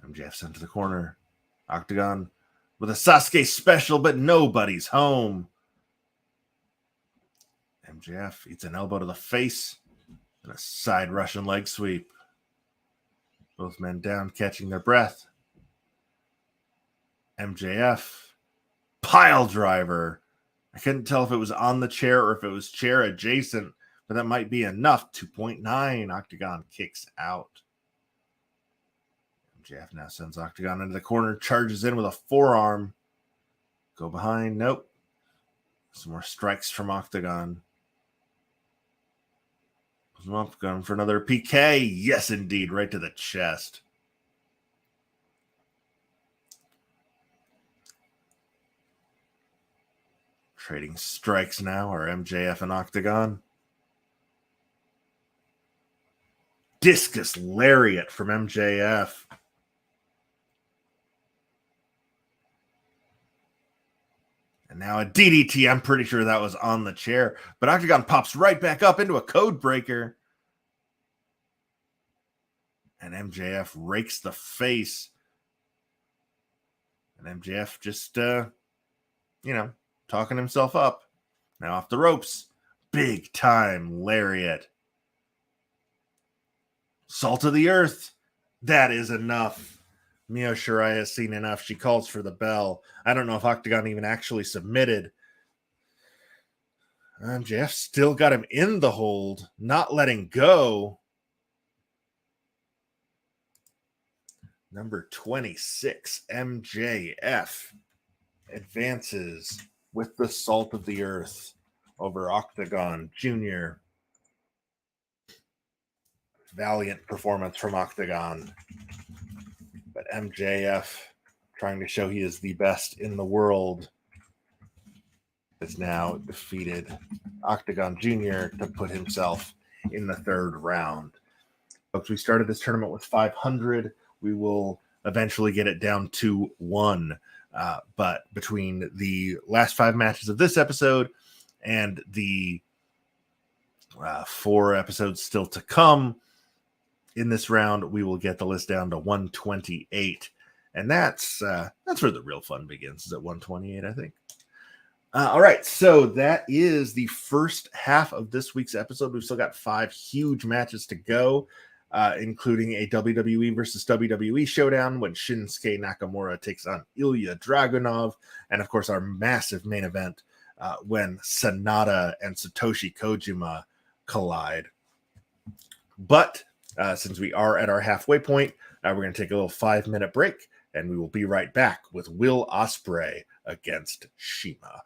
MJF sent to the corner. Octagon with a Sasuke special, but nobody's home. MJF eats an elbow to the face and a side Russian leg sweep. Both men down, catching their breath. MJF, pile driver. I couldn't tell if it was on the chair or if it was chair adjacent, but that might be enough. 2.9. Octagon kicks out. MJF now sends Octagon into the corner, charges in with a forearm. Go behind. Nope. Some more strikes from Octagon. Pulls him up, going for another PK. Yes, indeed. Right to the chest. Trading strikes now are MJF and Octagon. Discus lariat from MJF. And now a DDT. I'm pretty sure that was on the chair. But Octagon pops right back up into a code breaker. And MJF rakes the face. And MJF just, talking himself up. Now off the ropes. Big time lariat. Salt of the earth. That is enough. Mio Shirai has seen enough. She calls for the bell. I don't know if Octagon even actually submitted. MJF still got him in the hold, not letting go. Number 26, MJF, advances with the salt of the earth over Octagon Jr. Valiant performance from Octagon. But MJF, trying to show he is the best in the world, has now defeated Octagon Jr. to put himself in the third round. Folks, we started this tournament with 500. We will eventually get it down to 1. But between the last 5 matches of this episode and the 4 episodes still to come, in this round, we will get the list down to 128. And that's where the real fun begins, is at 128, I think. All right, so that is the first half of this week's episode. We've still got 5 huge matches to go, including a WWE versus WWE showdown when Shinsuke Nakamura takes on Ilya Dragunov, and, of course, our massive main event when Sanada and Satoshi Kojima collide. But since we are at our halfway point, we're going to take a little 5-minute break, and we will be right back with Will Ospreay against Shima.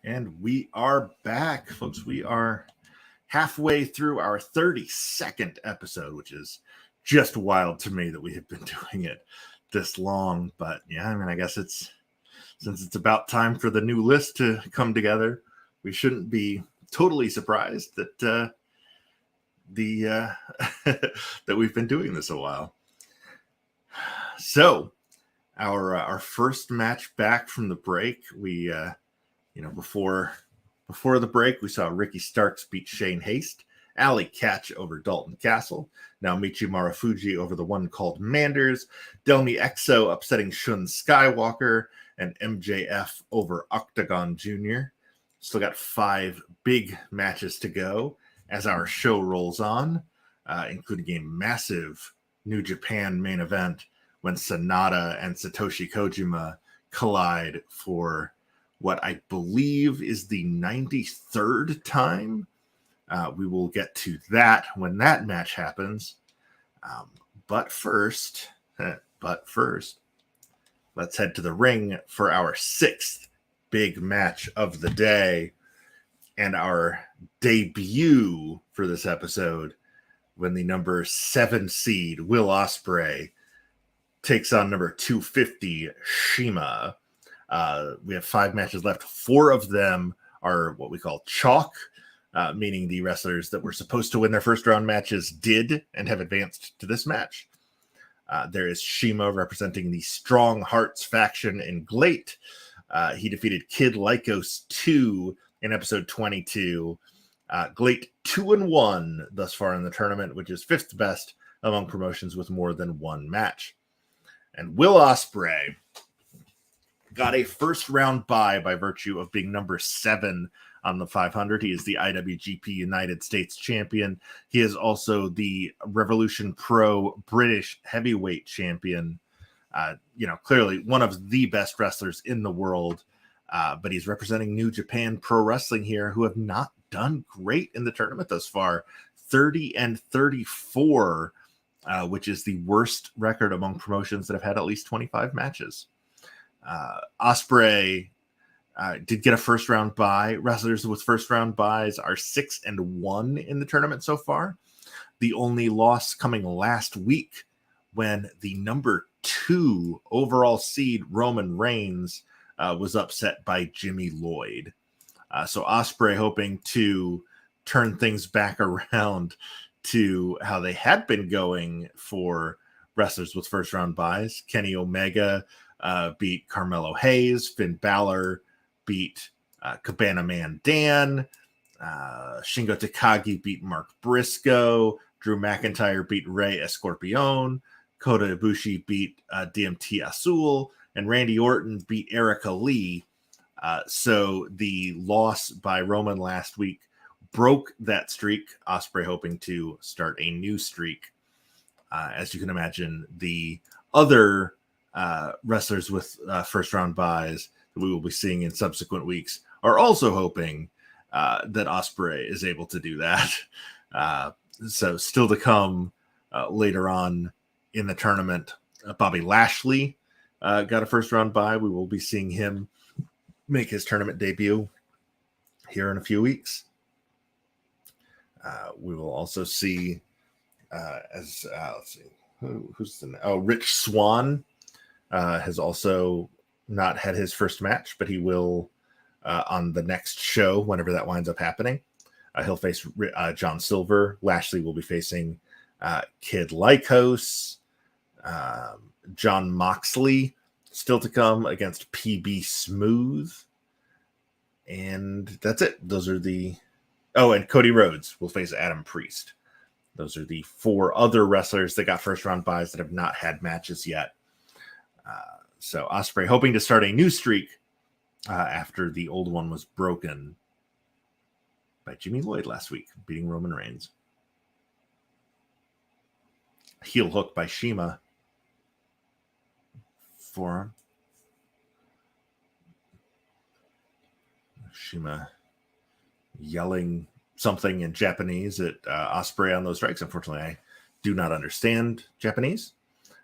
And we are back, folks. We are halfway through our 32nd episode, which is just wild to me that we have been doing it this long. But yeah, I mean, I guess since it's about time for the new list to come together, we shouldn't be totally surprised that that we've been doing this a while. So our first match back from the break, we before the break, we saw Ricky Starks beat Shane Haste, Ali Catch over Dalton Castle, Naomichi Marufuji over the one called Manders, Delmi Exo upsetting Shun Skywalker, and MJF over Octagon Jr. Still got 5 big matches to go as our show rolls on, including a massive New Japan main event when Sonata and Satoshi Kojima collide for what I believe is the 93rd time. We will get to that when that match happens. But first, let's head to the ring for our 6th big match of the day and our debut for this episode when the number 7 seed Will Ospreay takes on number 250 Shima. We have 5 matches left. 4 of them are what we call chalk, meaning the wrestlers that were supposed to win their first round matches did and have advanced to this match. There is Shima representing the Strong Hearts faction in Glate. He defeated Kid Lycos 2 in episode 22. Glate 2-1 thus far in the tournament, which is 5th best among promotions with more than 1 match. And Will Ospreay got a first round bye by virtue of being number 7 on the 500. He is the IWGP United States champion. He is also the Revolution Pro British heavyweight champion. Clearly one of the best wrestlers in the world. But he's representing New Japan Pro Wrestling here, who have not done great in the tournament thus far. 30-34, which is the worst record among promotions that have had at least 25 matches. Ospreay did get a first round bye. Wrestlers with first round byes are 6-1 in the tournament so far. The only loss coming last week when the number 2 overall seed Roman Reigns was upset by Jimmy Lloyd. So Ospreay hoping to turn things back around to how they had been going for wrestlers with first round byes. Kenny Omega beat Carmelo Hayes. Finn Balor beat Cabana Man Dan. Shingo Takagi beat Mark Briscoe. Drew McIntyre beat Rey Escorpion. Kota Ibushi beat DMT Azul. And Randy Orton beat Erica Lee. So the loss by Roman last week broke that streak. Ospreay hoping to start a new streak. As you can imagine, the other wrestlers with first round byes that we will be seeing in subsequent weeks are also hoping that Ospreay is able to do that. So still to come later on in the tournament, Bobby Lashley got a first round bye. We will be seeing him make his tournament debut here in a few weeks. We will also see let's see who's Rich Swann has also not had his first match, but he will on the next show whenever that winds up happening. He'll face John Silver. Lashley will be facing Kid Lycos. John Moxley still to come against PB Smooth. And that's it. Those are and Cody Rhodes will face Adam Priest. Those are the 4 other wrestlers that got first round byes that have not had matches yet. So Ospreay hoping to start a new streak after the old one was broken by Jimmy Lloyd last week, beating Roman Reigns. Heel hook by Shima. Forearm. Shima yelling something in Japanese at Ospreay on those strikes. Unfortunately, I do not understand Japanese.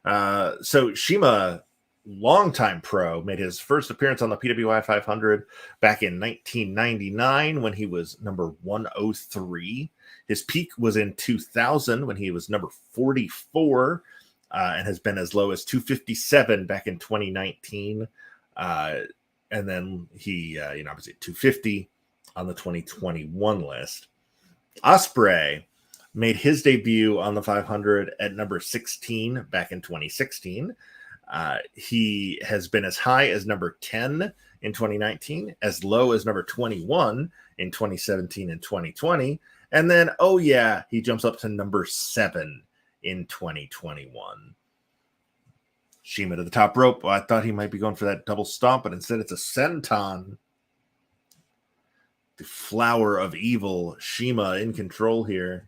So Shima longtime pro, made his first appearance on the PWI 500 back in 1999 when he was number 103. His peak was in 2000 when he was number 44, and has been as low as 257 back in 2019. And then he, obviously 250 on the 2021 list. Ospreay made his debut on the 500 at number 16 back in 2016. He has been as high as number 10 in 2019, as low as number 21 in 2017 and 2020. And then, he jumps up to number 7 in 2021. CIMA to the top rope. I thought he might be going for that double stomp, but instead it's a senton. The flower of evil, CIMA in control here.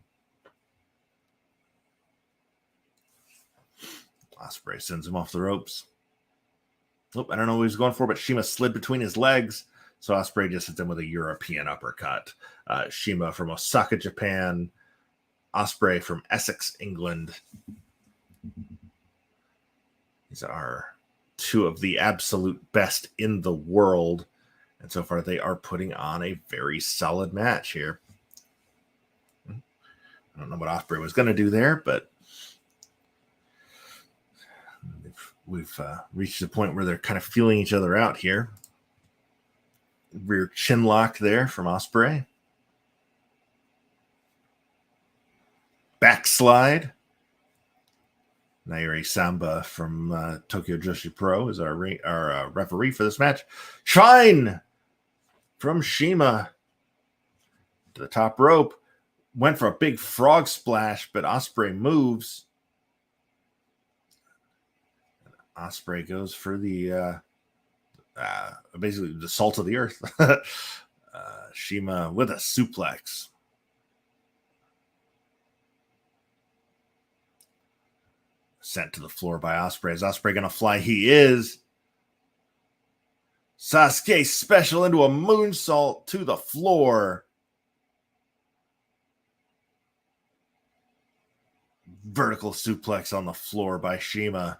Ospreay sends him off the ropes. I don't know what he was going for, but CIMA slid between his legs. So Ospreay just hits him with a European uppercut. CIMA from Osaka, Japan. Ospreay from Essex, England. These are two of the absolute best in the world. And so far, they are putting on a very solid match here. I don't know what Ospreay was going to do there, but we've reached a point where they're kind of feeling each other out here. Rear chin lock there from Ospreay. Backslide. Nairi Samba from Tokyo Joshi Pro is our referee for this match. Shine from CIMA to the top rope. Went for a big frog splash, but Ospreay moves. Ospreay goes for the basically the salt of the earth. CIMA with a suplex. Sent to the floor by Ospreay. Is Ospreay going to fly? He is. Sasuke special into a moonsault to the floor. Vertical suplex on the floor by CIMA.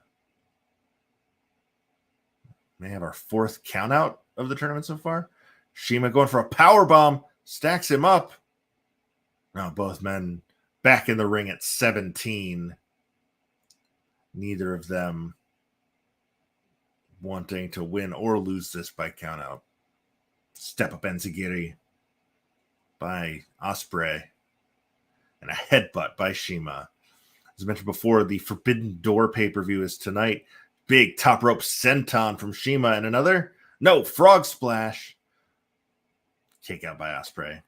May have our 4th countout of the tournament so far. CIMA going for a power bomb. Stacks him up. Now both men back in the ring at 17. Neither of them wanting to win or lose this by countout. Step up enzigiri by Ospreay. And a headbutt by CIMA. As I mentioned before, the Forbidden Door pay-per-view is tonight. Big top rope senton from CIMA and another. No, frog splash. Kick out by Ospreay.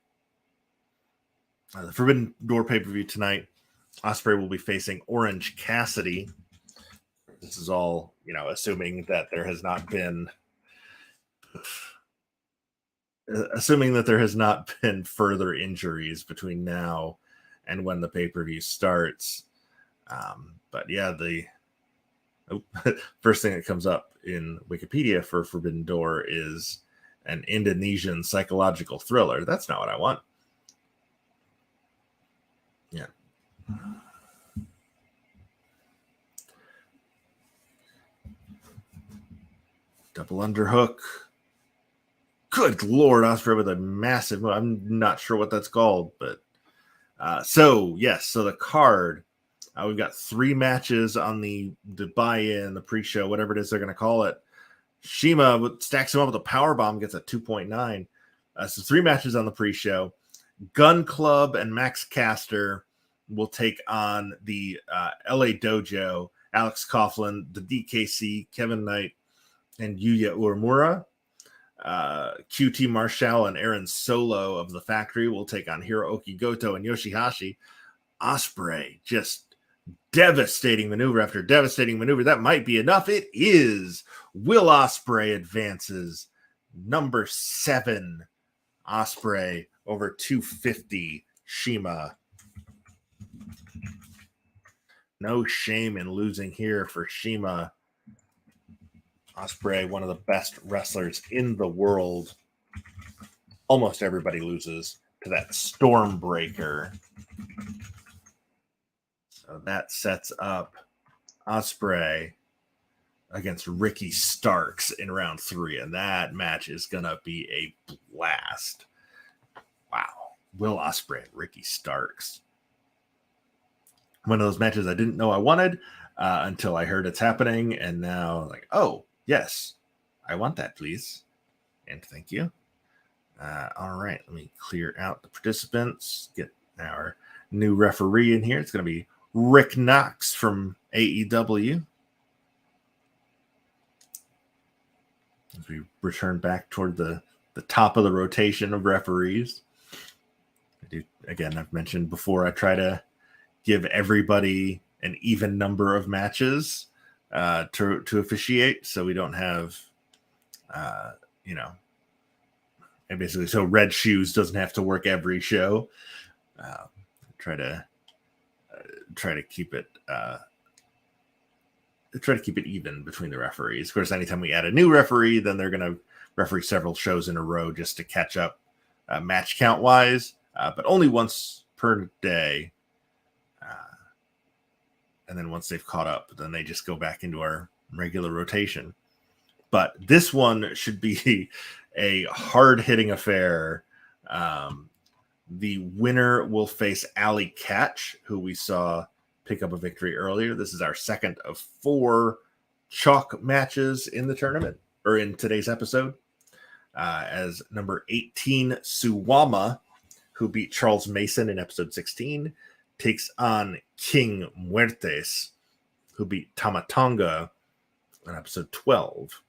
The Forbidden Door pay-per-view tonight. Ospreay will be facing Orange Cassidy. This is all, assuming that there has not been further injuries between now and when the pay-per-view starts. But yeah, the first thing that comes up in Wikipedia for Forbidden Door is an Indonesian psychological thriller. That's not what I want. Yeah. Double underhook. Good Lord, Ospreay with a massive move. I'm not sure what that's called, but so the card. We've got 3 matches on the buy-in, the pre-show, whatever it is they're going to call it. CIMA stacks him up with a power bomb, gets a 2.9. So 3 matches on the pre-show. Gun Club and Max Caster will take on the LA Dojo, Alex Coughlin, the DKC, Kevin Knight, and Yuya Uemura. QT Marshall and Aaron Solo of the Factory will take on Hiroki Goto and Yoshihashi. Ospreay just devastating maneuver after devastating maneuver. That might be enough. It is. Will Ospreay advances. Number 7. Ospreay over 250. CIMA. No shame in losing here for CIMA. Ospreay, one of the best wrestlers in the world. Almost everybody loses to that Stormbreaker. So that sets up Ospreay against Ricky Starks in round 3, and that match is gonna be a blast. Wow, Will Ospreay and Ricky Starks. One of those matches I didn't know I wanted until I heard it's happening, and now like, oh yes, I want that, please, and thank you. All right, let me clear out the participants. Get our new referee in here. It's going to be Rick Knox from AEW. As we return back toward the top of the rotation of referees. Again, I've mentioned before, I try to give everybody an even number of matches to officiate, so we don't have, and basically, so Red Shoes doesn't have to work every show. Try to keep it even between the referees. Of course, anytime we add a new referee, then they're going to referee several shows in a row just to catch up match count wise, but only once per day. And then once they've caught up, then they just go back into our regular rotation. But this one should be a hard-hitting affair. The winner will face Allie Katch, who we saw pick up a victory earlier. This is our second of 4 chalk matches in the tournament, or in today's episode. As number 18, Suwama, who beat Charles Mason in episode 16, takes on King Muertes, who beat Tamatonga in episode 12.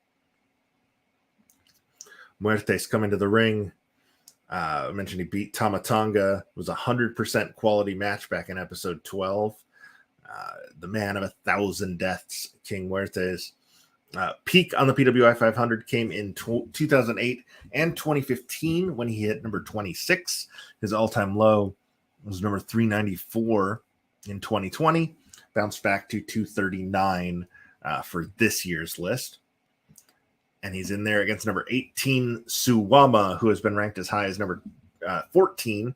Muertes coming to the ring. I mentioned he beat Tamatonga. It was a 100% quality match back in episode 12. The man of 1,000 deaths, King Muertes. Peak on the PWI 500 came in 2008 and 2015 when he hit number 26. His all-time low was number 394 in 2020. Bounced back to 239 for this year's list. And he's in there against number 18, Suwama, who has been ranked as high as number 14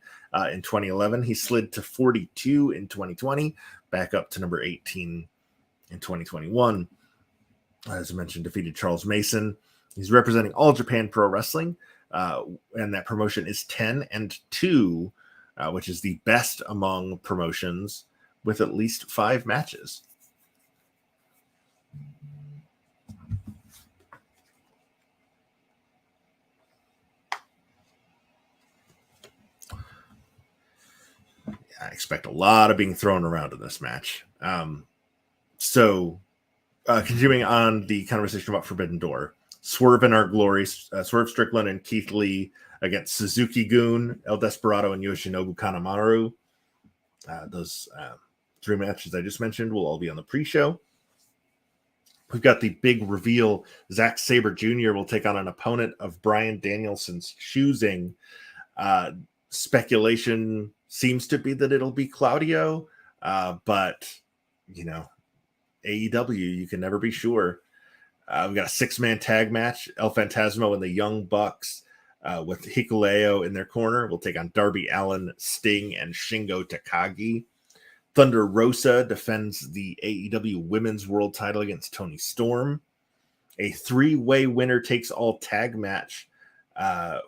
in 2011. He slid to 42 in 2020, back up to number 18 in 2021. As I mentioned, defeated Charles Mason. He's representing All Japan Pro Wrestling, and that promotion is 10-2, which is the best among promotions with at least 5 matches. I expect a lot of being thrown around in this match. Continuing on the conversation about Forbidden Door, Swerve in Our Glory, Swerve Strickland and Keith Lee against Suzuki-gun, El Desperado, and Yoshinobu Kanemaru. Those 3 matches I just mentioned will all be on the pre-show. We've got the big reveal. Zack Sabre Jr. will take on an opponent of Bryan Danielson's choosing. Speculation seems to be that it'll be Claudio, but, AEW, you can never be sure. We've got a 6-man tag match. El Phantasmo and the Young Bucks with Hikuleo in their corner will take on Darby Allin, Sting, and Shingo Takagi. Thunder Rosa defends the AEW Women's World title against Toni Storm. A 3-way winner takes all tag match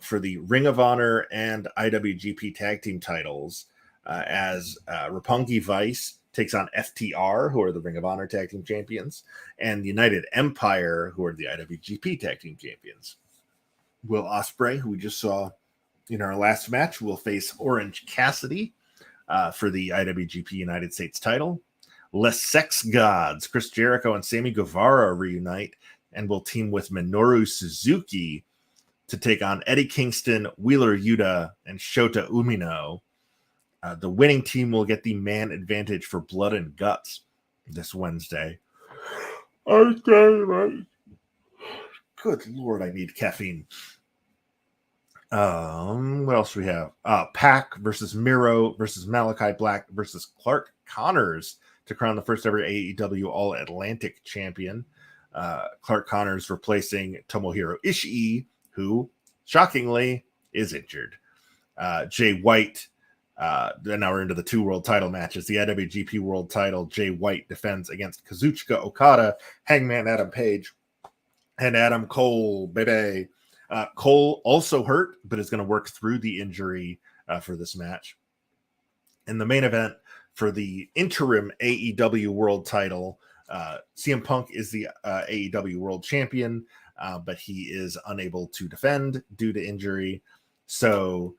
for the Ring of Honor and IWGP tag team titles as Roppongi Vice takes on FTR, who are the Ring of Honor tag team champions, and United Empire, who are the IWGP tag team champions. Will Ospreay, who we just saw in our last match, will face Orange Cassidy for the IWGP United States title. Les Sex Gods, Chris Jericho and Sammy Guevara reunite and will team with Minoru Suzuki to take on Eddie Kingston, Wheeler Yuta, and Shota Umino. The winning team will get the man advantage for Blood and Guts this Wednesday. Good Lord, I need caffeine. What else do we have? Pac versus Miro versus Malachi Black versus Clark Connors to crown the first ever AEW All-Atlantic champion. Clark Connors replacing Tomohiro Ishii, who, shockingly, is injured. Jay White Then now we're into the 2 world title matches. The IWGP World Title, Jay White defends against Kazuchika Okada, Hangman Adam Page, and Adam Cole, baby. Cole also hurt, but is going to work through the injury for this match. In the main event for the interim AEW World Title, CM Punk is the AEW World Champion, but he is unable to defend due to injury. So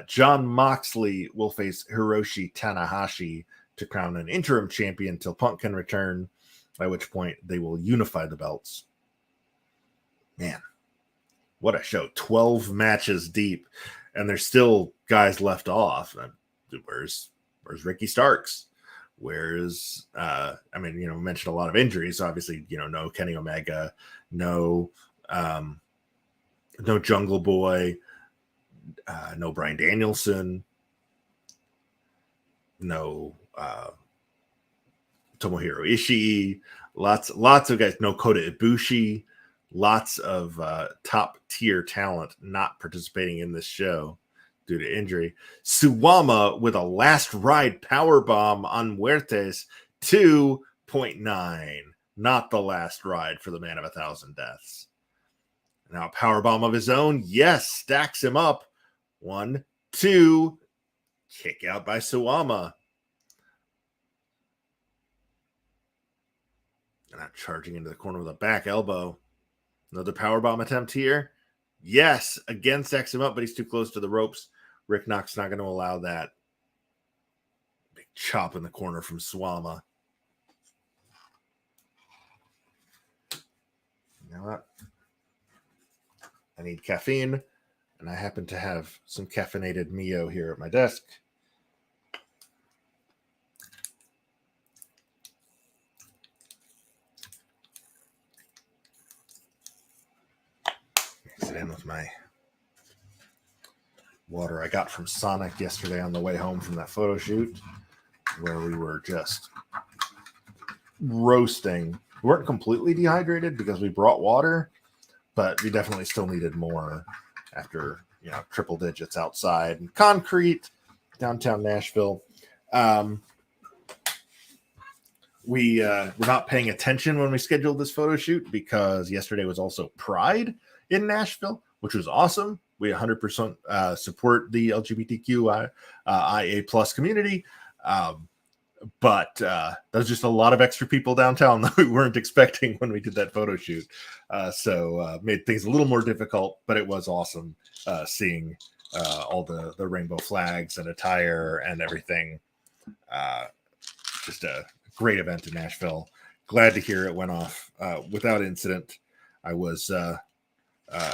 John Moxley will face Hiroshi Tanahashi to crown an interim champion until Punk can return, by which point they will unify the belts. Man, what a show. 12 matches deep, and there's still guys left off. Where's Ricky Starks? Where's mentioned a lot of injuries. Obviously, no Kenny Omega, no Jungle Boy, no Bryan Danielson, no Tomohiro Ishii, lots of guys, no Kota Ibushi, lots of top tier talent not participating in this show due to injury. Suwama with a last ride powerbomb on Muertes, 2.9. Not the last ride for the man of 1,000 deaths. Now a powerbomb of his own. Yes, stacks him up. 1, 2. Kick out by Suwama. And now charging into the corner with a back elbow. Another powerbomb attempt here. Yes, again stacks him up, but he's too close to the ropes. Rick Knox not going to allow that. Big chop in the corner from Suwama. You know what? I need caffeine, and I happen to have some caffeinated Mio here at my desk. Mix it in with my water I got from Sonic yesterday on the way home from that photo shoot, where we were just roasting. We weren't completely dehydrated because we brought water, but we definitely still needed more after triple digits outside and concrete downtown Nashville. We were not paying attention when we scheduled this photo shoot because yesterday was also Pride in Nashville, which was awesome. We 100% support the LGBTQIA plus community. But there was just a lot of extra people downtown that we weren't expecting when we did that photo shoot. So made things a little more difficult, but it was awesome seeing all the rainbow flags and attire and everything. Just a great event in Nashville. Glad to hear it went off without incident. I was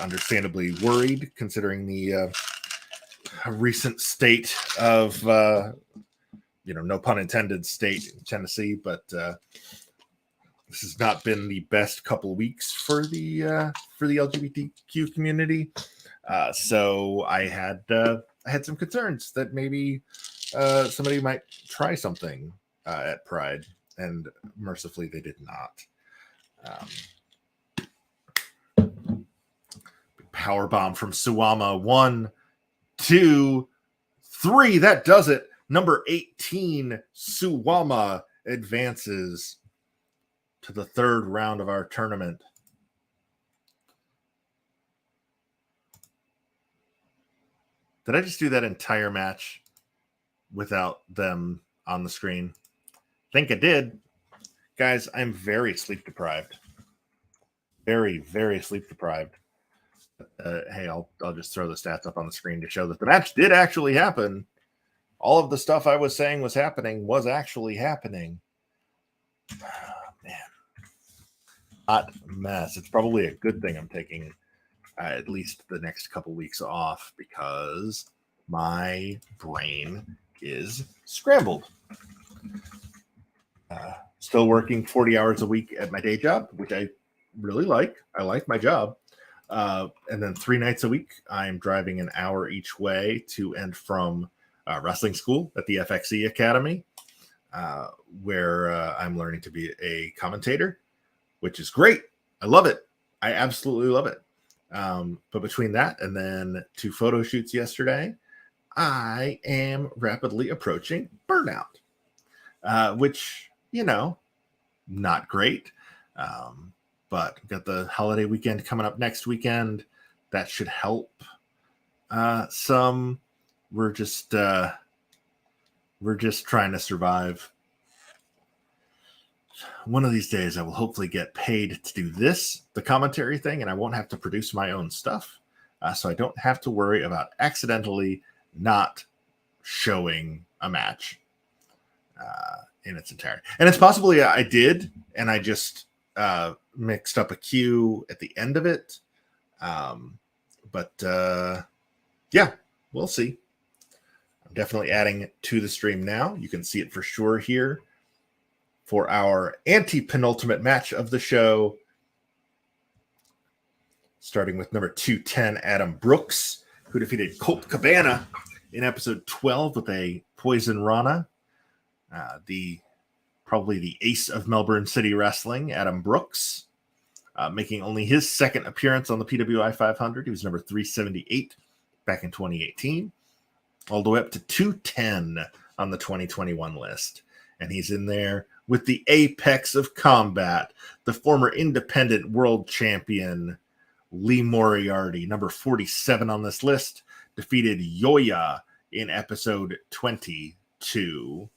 understandably worried considering the recent state of no pun intended, state in Tennessee, but this has not been the best couple of weeks for the LGBTQ community. So I had some concerns that maybe somebody might try something at Pride, and mercifully they did not. Powerbomb from Suwama. 1, 2, 3. That does it. Number 18, Suwama advances to the third round of our tournament. Did I just do that entire match without them on the screen? I think I did. Guys, I'm very sleep deprived. Very, very sleep deprived. Hey, I'll just throw the stats up on the screen to show that the match did actually happen. All of the stuff I was saying was happening was actually happening. Oh, man. Hot mess. It's probably a good thing I'm taking at least the next couple weeks off because my brain is scrambled. Still working 40 hours a week at my day job, which I really like. I like my job. And then 3 nights a week, I'm driving an hour each way to and from wrestling school at the FXE Academy, where I'm learning to be a commentator, which is great. I love it. I absolutely love it. But between that and then 2 photo shoots yesterday, I am rapidly approaching burnout, which, not great. But we've got the holiday weekend coming up next weekend. That should help some. We're just trying to survive. One of these days, I will hopefully get paid to do the commentary thing, and I won't have to produce my own stuff. So I don't have to worry about accidentally not showing a match in its entirety. And it's possibly I did, and I just mixed up a cue at the end of it. But yeah, we'll see. I'm definitely adding to the stream now. You can see it for sure here for our anti-penultimate match of the show. Starting with number 210, Adam Brooks, who defeated Colt Cabana in episode 12 with a Poison Rana. Probably the ace of Melbourne City Wrestling, Adam Brooks, making only his second appearance on the PWI 500. He was number 378 back in 2018, all the way up to 210 on the 2021 list. And he's in there with the apex of combat, the former independent world champion, Lee Moriarty, number 47 on this list, defeated Yoya in episode 22.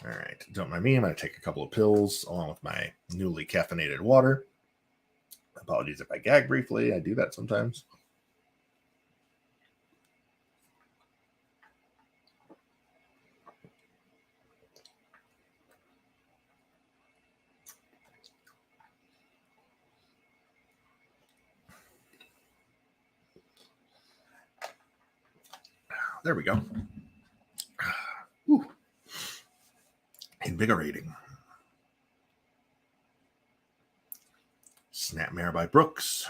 All right, don't mind me. I'm going to take a couple of pills along with my newly caffeinated water. Apologies if I gag briefly. I do that sometimes. There we go. Whew. Invigorating. Snapmare by Brooks.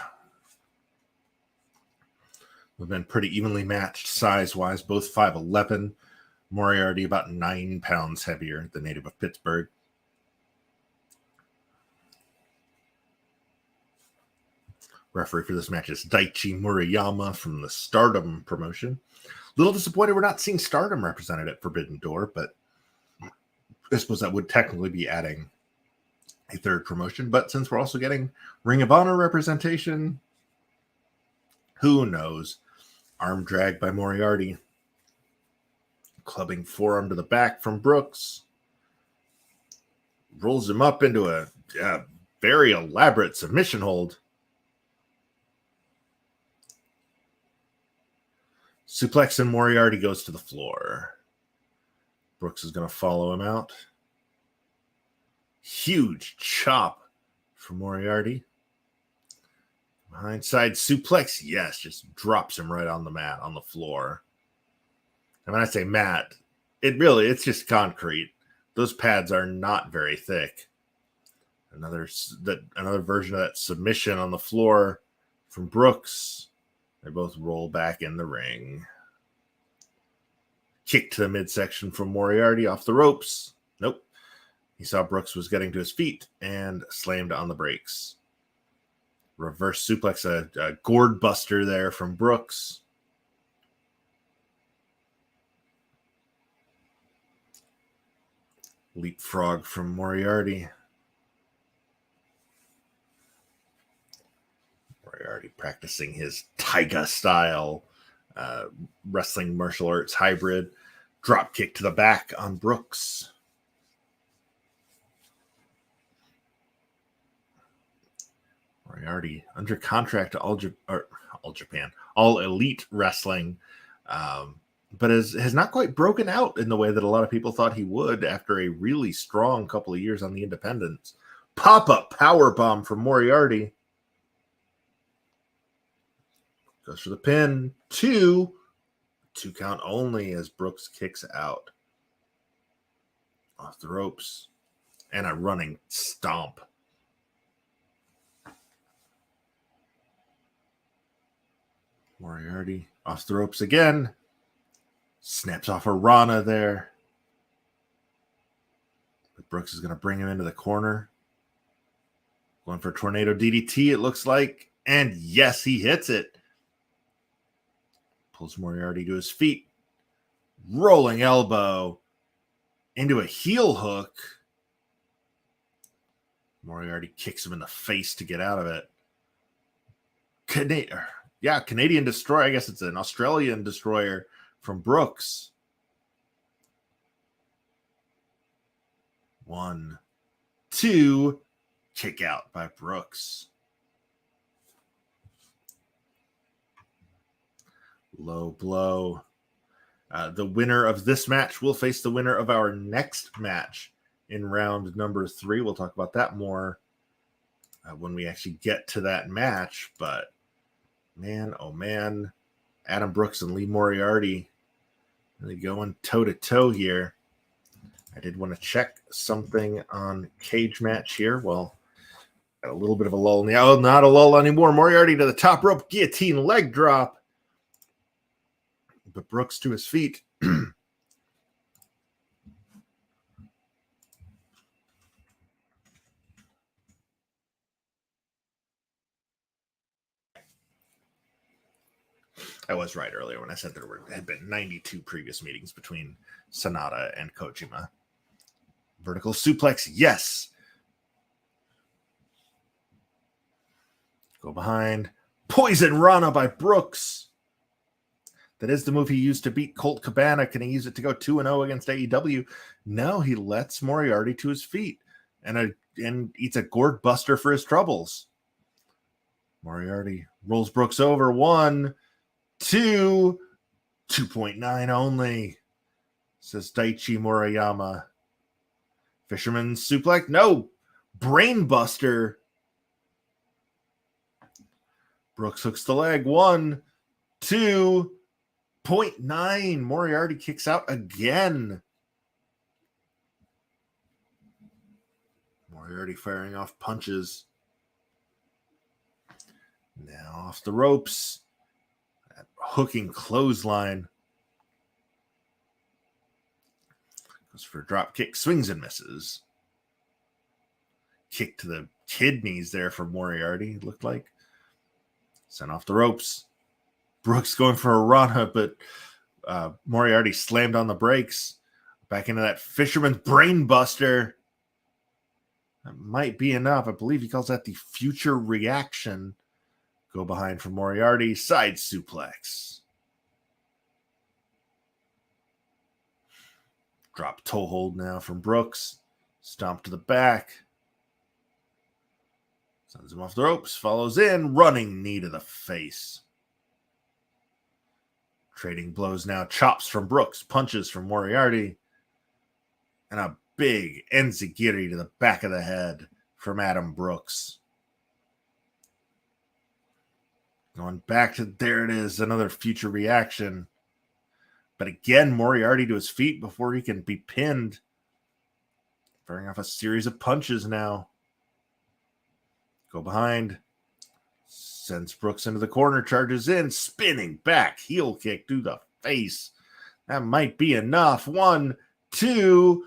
We've been pretty evenly matched size-wise, both 5'11". Moriarty about 9 pounds heavier, the native of Pittsburgh. Referee for this match is Daichi Murayama from the Stardom promotion. Little disappointed we're not seeing Stardom represented at Forbidden Door, but I suppose that would technically be adding a third promotion. But since we're also getting Ring of Honor representation, who knows? Arm drag by Moriarty. Clubbing forearm to the back from Brooks. Rolls him up into a very elaborate submission hold. Suplex and Moriarty goes to the floor. Brooks is going to follow him out. Huge chop from Moriarty. Behindside suplex, yes, just drops him right on the mat, on the floor. And when I say mat, it's just concrete. Those pads are not very thick. Another version of that submission on the floor from Brooks. They both roll back in the ring. Kick to the midsection from Moriarty off the ropes. Nope. He saw Brooks was getting to his feet and slammed on the brakes. Reverse suplex, a gourd buster there from Brooks. Leapfrog from Moriarty. Moriarty practicing his Taiga style wrestling martial arts hybrid. Drop kick to the back on Brooks. Moriarty under contract to All Elite Wrestling, but has not quite broken out in the way that a lot of people thought he would after a really strong couple of years on the independents. Pop-up powerbomb from Moriarty. Goes for the pin. Two count only as Brooks kicks out. Off the ropes. And a running stomp. Moriarty off the ropes again. Snaps off a Rana there. But Brooks is going to bring him into the corner. Going for tornado DDT, it looks like. And yes, he hits it. Pulls Moriarty to his feet. Rolling elbow into a heel hook. Moriarty kicks him in the face to get out of it. Canadian Destroyer. I guess it's an Australian Destroyer from Brooks. 1, 2, kick out by Brooks. Low blow. The winner of this match will face the winner of our next match in round number 3. We'll talk about that more when we actually get to that match. But man, oh man, Adam Brooks and Lee Moriarty really going toe-to-toe here. I did want to check something on Cage Match here. Well, got a little bit of a lull now. Oh, not a lull anymore. Moriarty to the top rope, guillotine leg drop. But Brooks to his feet. I was right earlier when I said there had been 92 previous meetings between Sonata and Kojima. Vertical suplex, yes. Go behind. Poison Rana by Brooks. That is the move he used to beat Colt Cabana. Can he use it to go 2-0 against AEW? No, he lets Moriarty to his feet and eats a gourd buster for his troubles. Moriarty rolls Brooks over. 1, 2, 2.9 only, says Daichi Moriyama. Fisherman suplex. No, brain buster. Brooks hooks the leg. 1, 2.9. Moriarty kicks out again. Moriarty firing off punches. Now off the ropes. That hooking clothesline. Goes for a drop kick. Swings and misses. Kick to the kidneys there for Moriarty, it looked like. Sent off the ropes. Brooks going for a Rana, but Moriarty slammed on the brakes. Back into that fisherman's brain buster. That might be enough. I believe he calls that the future reaction. Go behind for Moriarty. Side suplex. Drop toe hold now from Brooks. Stomp to the back. Sends him off the ropes. Follows in. Running knee to the face. Trading blows now. Chops from Brooks. Punches from Moriarty. And a big enziguri to the back of the head from Adam Brooks. Going back to, there it is, another future reaction. But again, Moriarty to his feet before he can be pinned. Firing off a series of punches now. Go behind. Sends Brooks into the corner, charges in, spinning back, heel kick to the face. That might be enough. 1, 2.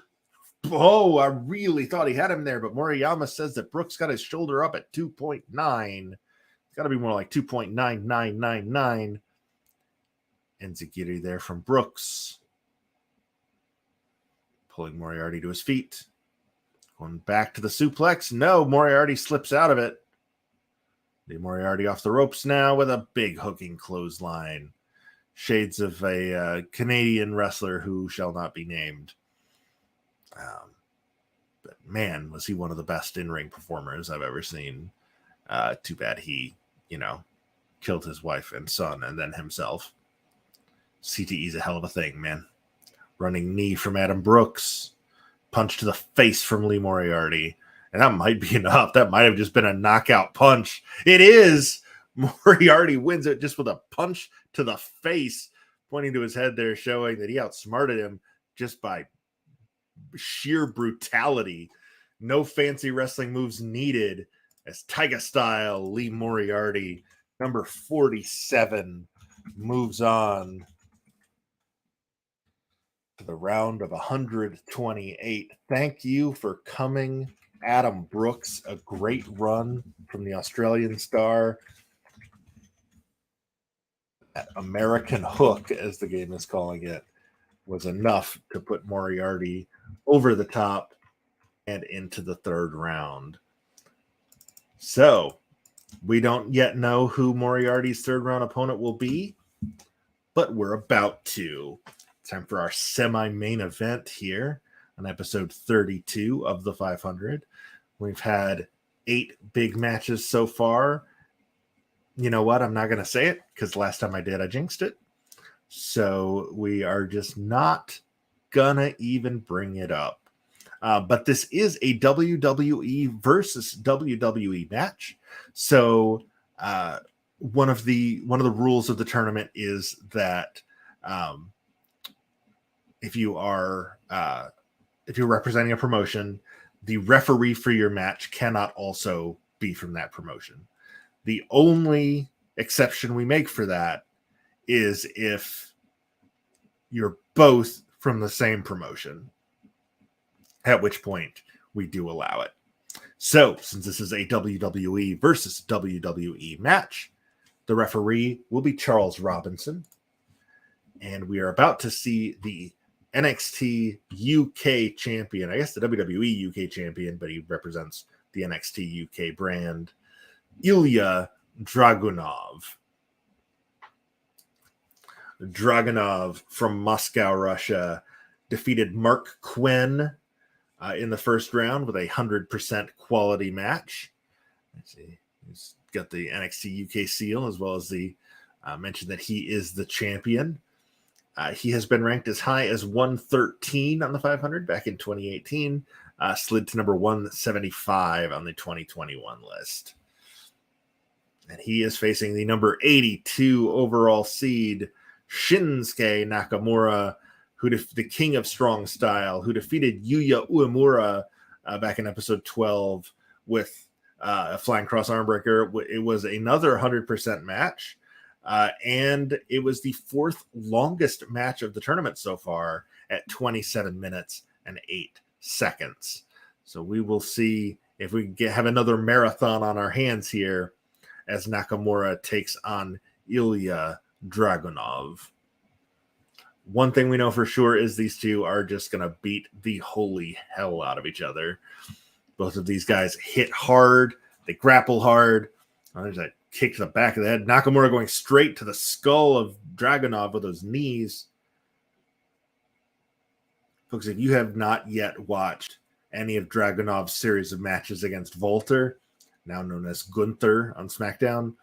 Oh, I really thought he had him there, but Moriyama says that Brooks got his shoulder up at 2.9. It's got to be more like 2.9999. Enziguri there from Brooks. Pulling Moriarty to his feet. Going back to the suplex. No, Moriarty slips out of it. The Moriarty off the ropes now with a big hooking clothesline. Shades of a Canadian wrestler who shall not be named. But man, was he one of the best in-ring performers I've ever seen. Too bad he, killed his wife and son and then himself. CTE's a hell of a thing, man. Running knee from Adam Brooks. Punch to the face from Lee Moriarty. And that might be enough. That might have just been a knockout punch. It is. Moriarty wins it just with a punch to the face, pointing to his head there, showing that he outsmarted him just by sheer brutality. No fancy wrestling moves needed. As Tiger Style, Lee Moriarty, number 47, moves on to the round of 128. Thank you for coming Adam Brooks, a great run from the Australian star. That American hook, as the game is calling it, was enough to put Moriarty over the top and into the third round. So we don't yet know who Moriarty's third round opponent will be, but we're about to. Time for our semi-main event here on episode 32 of the 500. We've had 8 big matches so far. You know what? I'm not going to say it because last time I did, I jinxed it. So we are just not going to even bring it up. But this is a WWE versus WWE match. So one of the rules of the tournament is that if you're representing a promotion, the referee for your match cannot also be from that promotion. The only exception we make for that is if you're both from the same promotion, at which point we do allow it. So, since this is a WWE versus WWE match, the referee will be Charles Robinson, and we are about to see the NXT UK champion, I guess the WWE UK champion, but he represents the NXT UK brand, Ilya Dragunov. Dragunov from Moscow, Russia, defeated Mark Quinn in the first round with a 100% quality match. Let's see. He's got the NXT UK seal, as well as the mention that he is the champion. He has been ranked as high as 113 on the 500 back in 2018, slid to number 175 on the 2021 list. And he is facing the number 82 overall seed, Shinsuke Nakamura, the king of strong style, who defeated Yuya Uemura back in episode 12 with a flying cross armbreaker. It was another 100% match, and it was the 4th longest match of the tournament so far at 27 minutes and 8 seconds. So we will see if we have another marathon on our hands here as Nakamura takes on Ilya Dragunov. One thing we know for sure is these two are just going to beat the holy hell out of each other. Both of these guys hit hard. They grapple hard. There's a kick to the back of the head. Nakamura going straight to the skull of Dragunov with those knees. Folks, if you have not yet watched any of Dragunov's series of matches against Volter, now known as Gunther on SmackDown,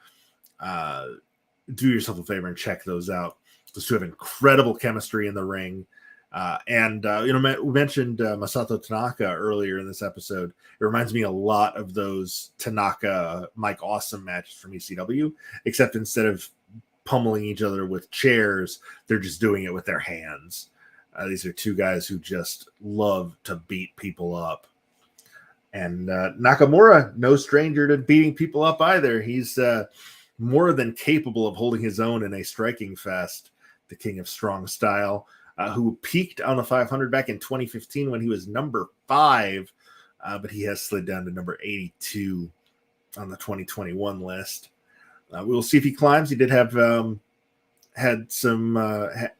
do yourself a favor and check those out. Those two have incredible chemistry in the ring. We mentioned Masato Tanaka earlier in this episode. It reminds me a lot of those Tanaka Mike Awesome matches from ECW, except instead of pummeling each other with chairs, they're just doing it with their hands. These are two guys who just love to beat people up. And Nakamura, no stranger to beating people up either. He's more than capable of holding his own in a striking fest. The king of strong style, who peaked on the 500 back in 2015 when he was number 5, but he has slid down to number 82 on the 2021 list. We'll see if he climbs. He did have had some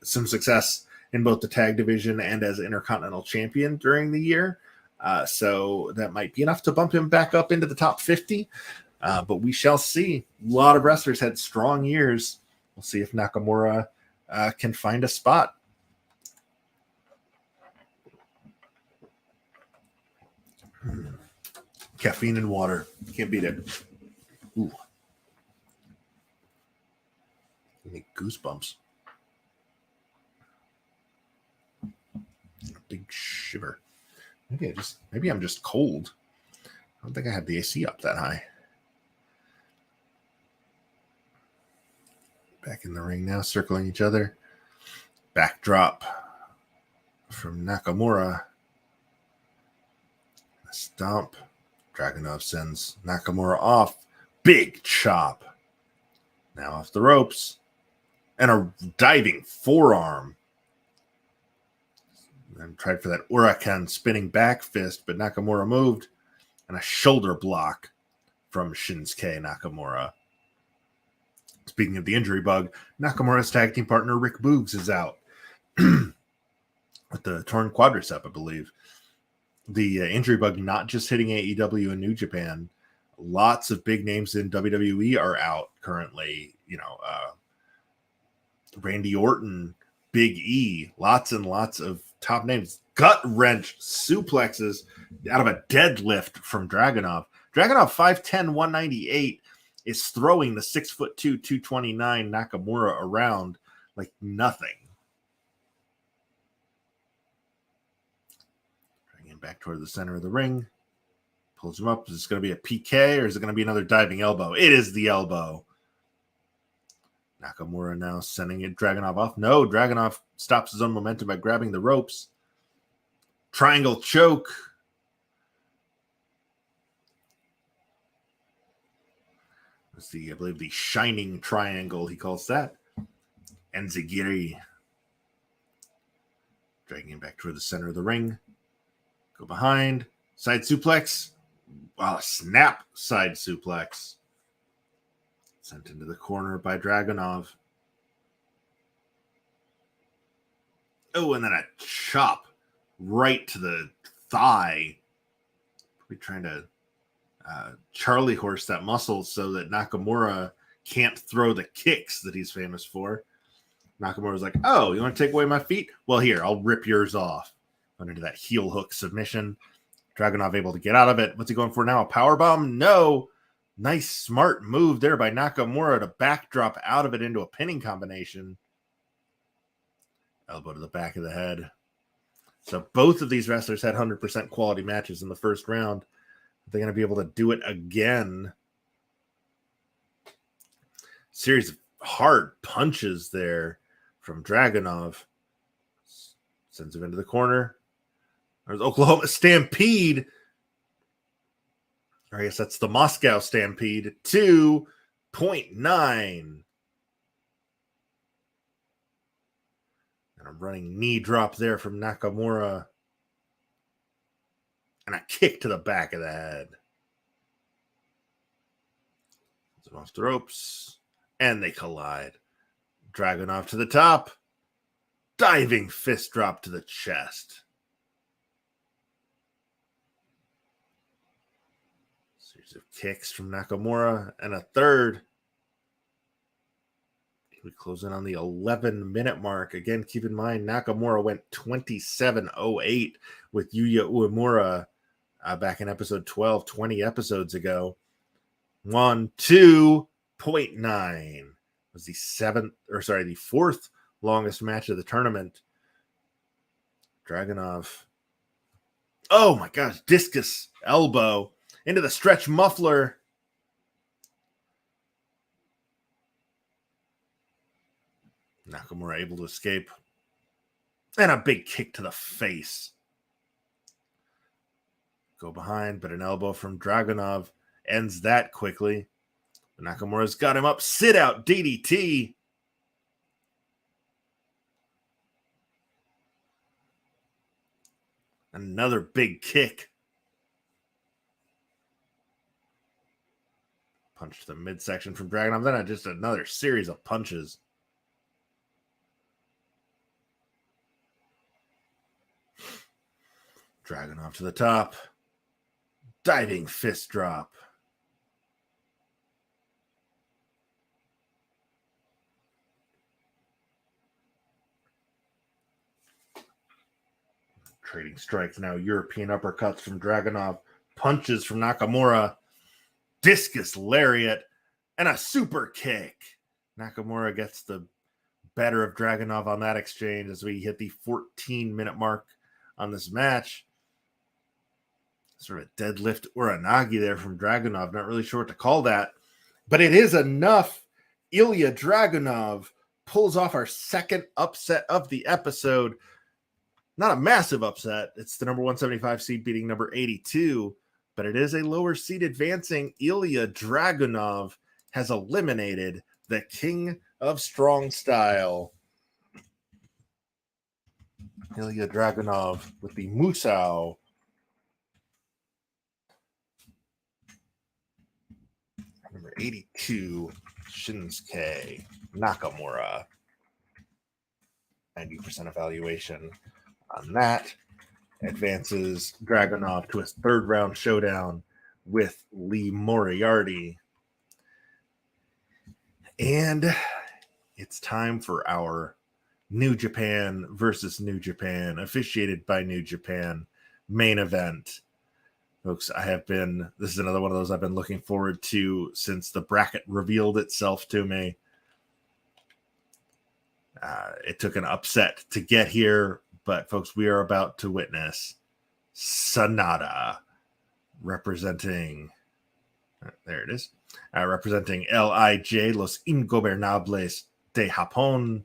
success in both the tag division and as Intercontinental Champion during the year. So that might be enough to bump him back up into the top 50. But we shall see. A lot of wrestlers had strong years. We'll see if Nakamura can find a spot. Caffeine and water. Can't beat it. Ooh. Give me goosebumps. A big shiver. Maybe I'm just cold. I don't think I had the AC up that high. Back in the ring now, circling each other. Backdrop from Nakamura. A stomp. Dragunov sends Nakamura off. Big chop. Now off the ropes. And a diving forearm. And tried for that Huracan spinning back fist, but Nakamura moved. and a shoulder block from Shinsuke Nakamura. Speaking of the injury bug, Nakamura's tag team partner Rick Boogs is out with the torn quadricep, I believe. The injury bug not just hitting AEW and New Japan. Lots of big names in WWE are out currently. Randy Orton, Big E, lots and lots of top names. Gut wrench suplexes out of a deadlift from Dragunov. Dragunov 5'10", 198 is throwing the 6'2", 229 Nakamura around like nothing. Bringing him back toward the center of the ring. Pulls him up. Is this going to be a PK or is it going to be another diving elbow? It is the elbow. Nakamura now sending it Dragunov off. No, Dragunov stops his own momentum by grabbing the ropes. Triangle choke. That's I believe the shining triangle, he calls that. Enzigiri. Dragging him back toward the center of the ring. Go behind. Side suplex. Wow, snap side suplex. Sent into the corner by Dragunov. Oh, and then a chop right to the thigh. Probably trying to Charlie horse that muscle so that Nakamura can't throw the kicks that he's famous for. Nakamura's like, oh, you want to take away my feet? Well, here, I'll rip yours off. Went into that heel hook submission. Dragunov able to get out of it. What's he going for now? A powerbomb? No. Nice, smart move there by Nakamura to backdrop out of it into a pinning combination. Elbow to the back of the head. So both of these wrestlers had 100% quality matches in the first round. They're going to be able to do it again. Series of hard punches there from Dragunov. Sends him into the corner. There's Oklahoma Stampede. Or I guess that's the Moscow Stampede. 2.9. And a running knee drop there from Nakamura. And a kick to the back of the head. It's off the ropes. And they collide. Dragunov to the top. Diving fist drop to the chest. Series of kicks from Nakamura. And a third. We close in on the 11-minute mark. Again, keep in mind, Nakamura went 27:08 with Yuya Uemura back in episode 12, 20 episodes ago. 2.9 was the fourth longest match of the tournament. Dragunov. Oh my gosh, discus elbow into the stretch muffler. Nakamura able to escape. And a big kick to the face. Go behind, but an elbow from Dragunov ends that quickly. Nakamura's got him up. Sit out DDT. Another big kick. Punch to the midsection from Dragunov. Then just another series of punches. Dragunov to the top. Diving fist drop. Trading strikes now. European uppercuts from Dragunov. Punches from Nakamura. Discus lariat. And a super kick. Nakamura gets the better of Dragunov on that exchange as we hit the 14-minute mark on this match. Sort of deadlift Uranagi there from Dragunov. Not really sure what to call that. But it is enough. Ilya Dragunov pulls off our second upset of the episode. Not a massive upset. It's the number 175 seed beating number 82. But it is a lower seed advancing. Ilya Dragunov has eliminated the King of Strong Style. Ilya Dragunov with the Musou. 82, Shinsuke Nakamura. 90% evaluation on that. Advances Dragunov to a third round showdown with Lee Moriarty. And it's time for our New Japan versus New Japan, officiated by New Japan, main event. Folks, this is another one of those I've been looking forward to since the bracket revealed itself to me. It took an upset to get here, but folks, we are about to witness Sanada representing, there it is, representing LIJ, Los Ingobernables de Japón,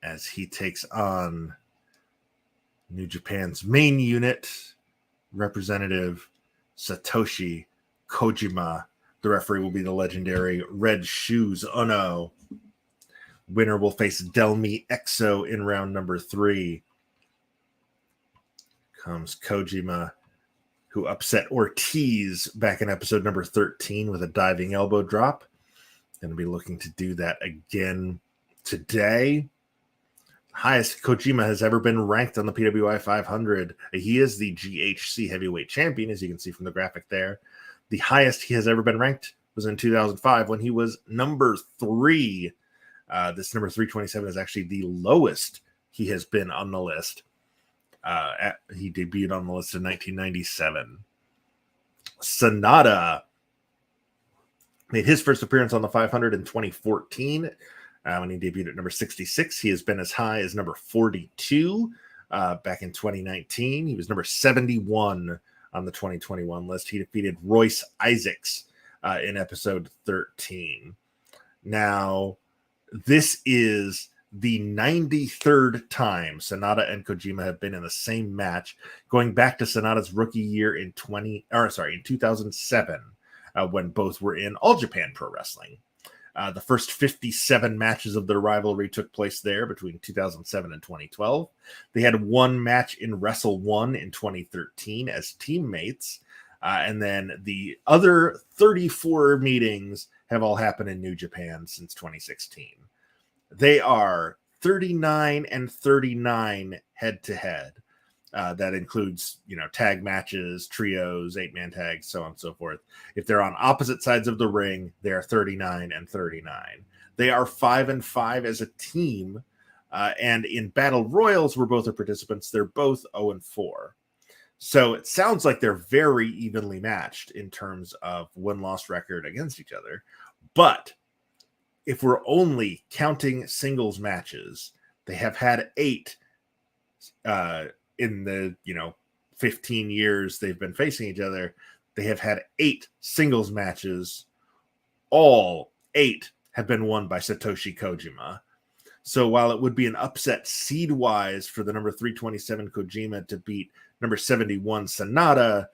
as he takes on New Japan's main unit, Representative Satoshi Kojima. The referee will be the legendary Red Shoes Ono. Winner will face Delmi Exo in round number 3. Comes Kojima, who upset Ortiz back in episode number 13 with a diving elbow drop. Going to be looking to do that again today. Highest Kojima has ever been ranked on the PWI 500. He is the GHC heavyweight champion, as you can see from the graphic there. The highest he has ever been ranked was in 2005 when he was number 3. This number 327 is actually the lowest he has been on the list. He debuted on the list in 1997. Sanada made his first appearance on the 500 in 2014 when he debuted at number 66. He has been as high as number 42 back in 2019. He was number 71 on the 2021 list. He defeated Royce Isaacs in episode 13. Now, this is the 93rd time Sanada and Kojima have been in the same match, going back to Sanada's rookie year in 2007, when both were in All Japan Pro Wrestling. The first 57 matches of their rivalry took place there between 2007 and 2012. They had one match in Wrestle 1 in 2013 as teammates, and then the other 34 meetings have all happened in New Japan since 2016. They are 39 and 39 head-to-head. That includes, tag matches, trios, 8-man tags, so on and so forth. If they're on opposite sides of the ring, they are 39 and 39. They are 5-5 as a team, and in Battle Royals, where both are participants, they're both 0-4. So it sounds like they're very evenly matched in terms of win-loss record against each other. But if we're only counting singles matches, they have had 8 in the 15 years they've been facing each other. They have had 8 singles matches. All 8 have been won by Satoshi Kojima. So while it would be an upset seed-wise for the number 327 Kojima to beat number 71 Sanada,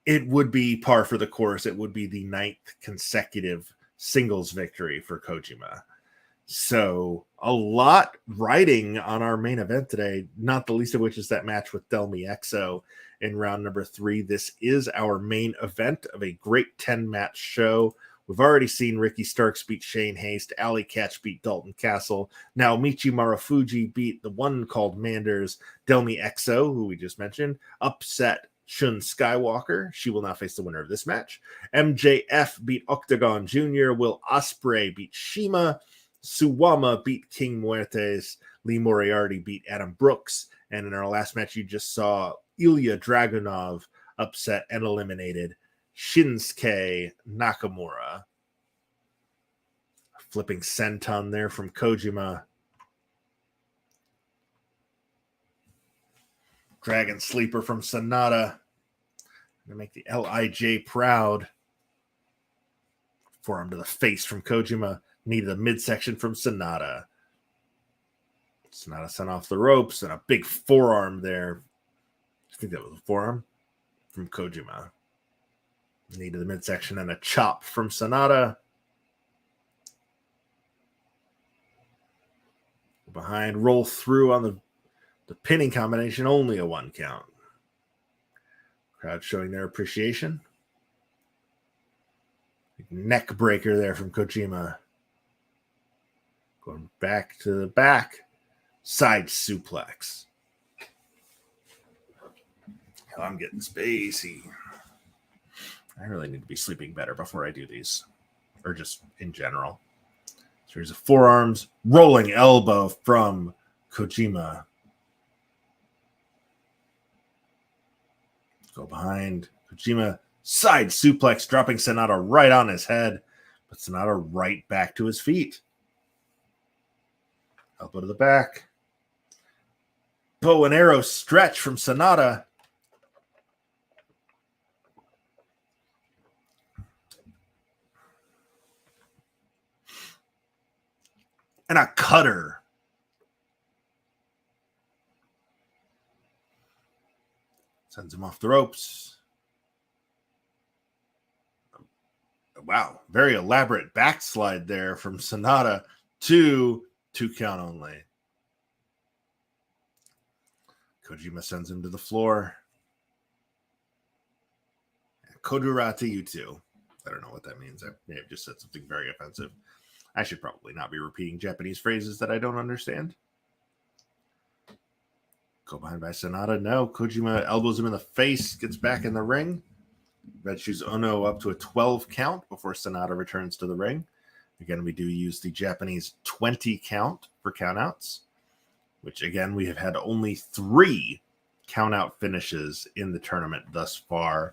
it would be par for the course. It would be the 9th consecutive singles victory for Kojima. So a lot riding on our main event today, not the least of which is that match with Delmi Exo in round number 3. This is our main event of a great 10-match show. We've already seen Ricky Starks beat Shane Haste, Alley Catch beat Dalton Castle. Now Michi Marufuji beat the one called Manders. Delmi Exo, who we just mentioned, upset Shun Skywalker. She will now face the winner of this match. MJF beat Octagon Jr. Will Ospreay beat Shima. Suwama beat King Muertes. Lee Moriarty beat Adam Brooks. And in our last match, you just saw Ilya Dragunov upset and eliminated Shinsuke Nakamura. Flipping senton there from Kojima. Dragon Sleeper from Sanada. Gonna make the LIJ proud. Forearm to the face from Kojima. Knee to the midsection from Sanada. Sanada sent off the ropes and a big forearm there. I think that was a forearm from Kojima. Knee to the midsection and a chop from Sanada. Behind, roll through on the pinning combination, only a 1 count. Crowd showing their appreciation. Neck breaker there from Kojima. Going back to the back. Side suplex. Hell, I'm getting spacey. I really need to be sleeping better before I do these. Or just in general. So here's a forearms. Rolling elbow from Kojima. Go behind. Kojima side suplex, dropping Sonata right on his head. But Sonata right back to his feet. Elbow to the back. Bow and arrow stretch from Sonata. And a cutter. Sends him off the ropes. Wow, very elaborate backslide there from Sonata to 2 count only. Kojima sends him to the floor. Kodura to you too. I don't know what that means. I may have just said something very offensive. I should probably not be repeating Japanese phrases that I don't understand. Go behind by Sonata. No, Kojima elbows him in the face, gets back in the ring. Red Shoes Ono up to a 12 count before Sonata returns to the ring. Again, we do use the Japanese 20 count for countouts, which again, we have had only 3 countout finishes in the tournament thus far.